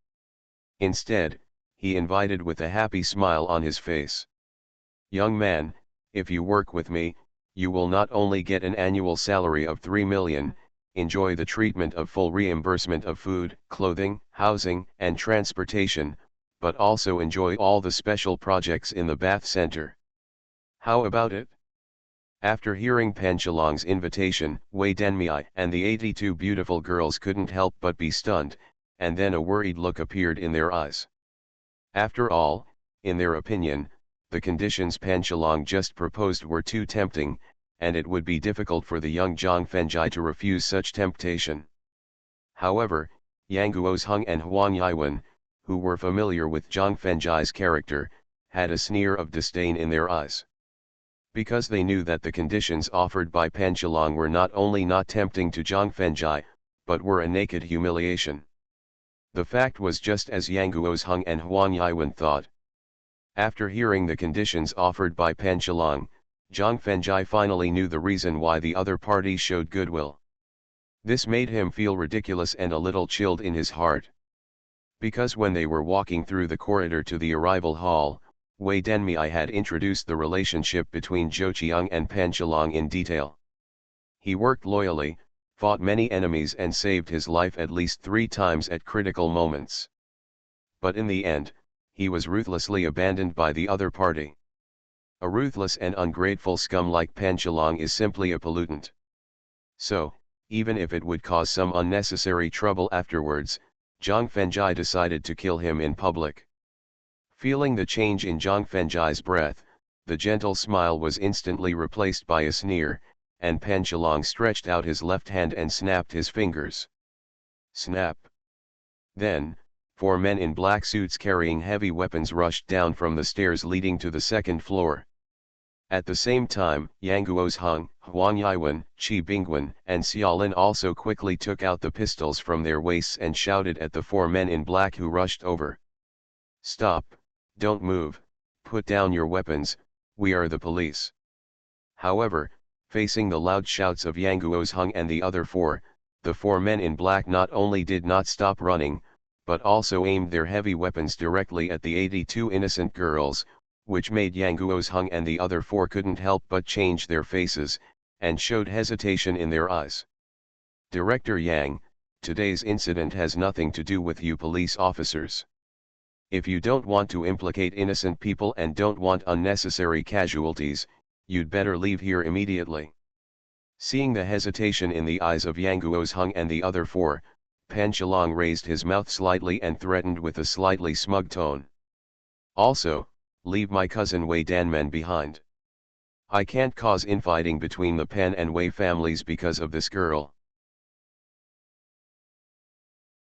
Instead, he invited with a happy smile on his face. "Young man, if you work with me, you will not only get an annual salary of 3 million, enjoy the treatment of full reimbursement of food, clothing, housing, and transportation, but also enjoy all the special projects in the Bath Center. How about it?" After hearing Pan Shalong's invitation, Wei Danmei and the 82 beautiful girls couldn't help but be stunned, and then a worried look appeared in their eyes. After all, in their opinion, the conditions Pan Shalong just proposed were too tempting, and it would be difficult for the young Zhang Fengjie to refuse such temptation. However, Yang Guozheng and Huang Yiwen, who were familiar with Zhang Fengjie's character, had a sneer of disdain in their eyes. Because they knew that the conditions offered by Pan Shalong were not only not tempting to Zhang Fengjie, but were a naked humiliation. The fact was just as Yang Guozheng and Huang Yiwen thought. After hearing the conditions offered by Pan Shalong, Zhang Fengjie finally knew the reason why the other party showed goodwill. This made him feel ridiculous and a little chilled in his heart. Because when they were walking through the corridor to the arrival hall, Wei Danmei had introduced the relationship between Zhou Qiang and Pan Shalong in detail. He worked loyally, fought many enemies and saved his life at least 3 times at critical moments. But in the end, he was ruthlessly abandoned by the other party. A ruthless and ungrateful scum like Pan Chilong is simply a pollutant. So, even if it would cause some unnecessary trouble afterwards, Zhang Fengjai decided to kill him in public. Feeling the change in Zhang Fengjai's breath, the gentle smile was instantly replaced by a sneer, and Pan Chilong stretched out his left hand and snapped his fingers. Snap! Then, 4 men in black suits carrying heavy weapons rushed down from the stairs leading to the second floor. At the same time, Yang Guozheng, Huang Yiwen, Qi Bingwen, and Xiaolin also quickly took out the pistols from their waists and shouted at the 4 men in black who rushed over. "Stop, don't move, put down your weapons, we are the police." However, facing the loud shouts of Yang Guozheng and the other 4, the 4 men in black not only did not stop running, but also aimed their heavy weapons directly at the 82 innocent girls, which made Yang Guozheng and the other 4 couldn't help but change their faces, and showed hesitation in their eyes. "Director Yang, today's incident has nothing to do with you police officers. If you don't want to implicate innocent people and don't want unnecessary casualties, you'd better leave here immediately." Seeing the hesitation in the eyes of Yang Guozheng and the other 4, Pan Chilong raised his mouth slightly and threatened with a slightly smug tone. "Also, leave my cousin Wei Danmen behind. I can't cause infighting between the Pan and Wei families because of this girl."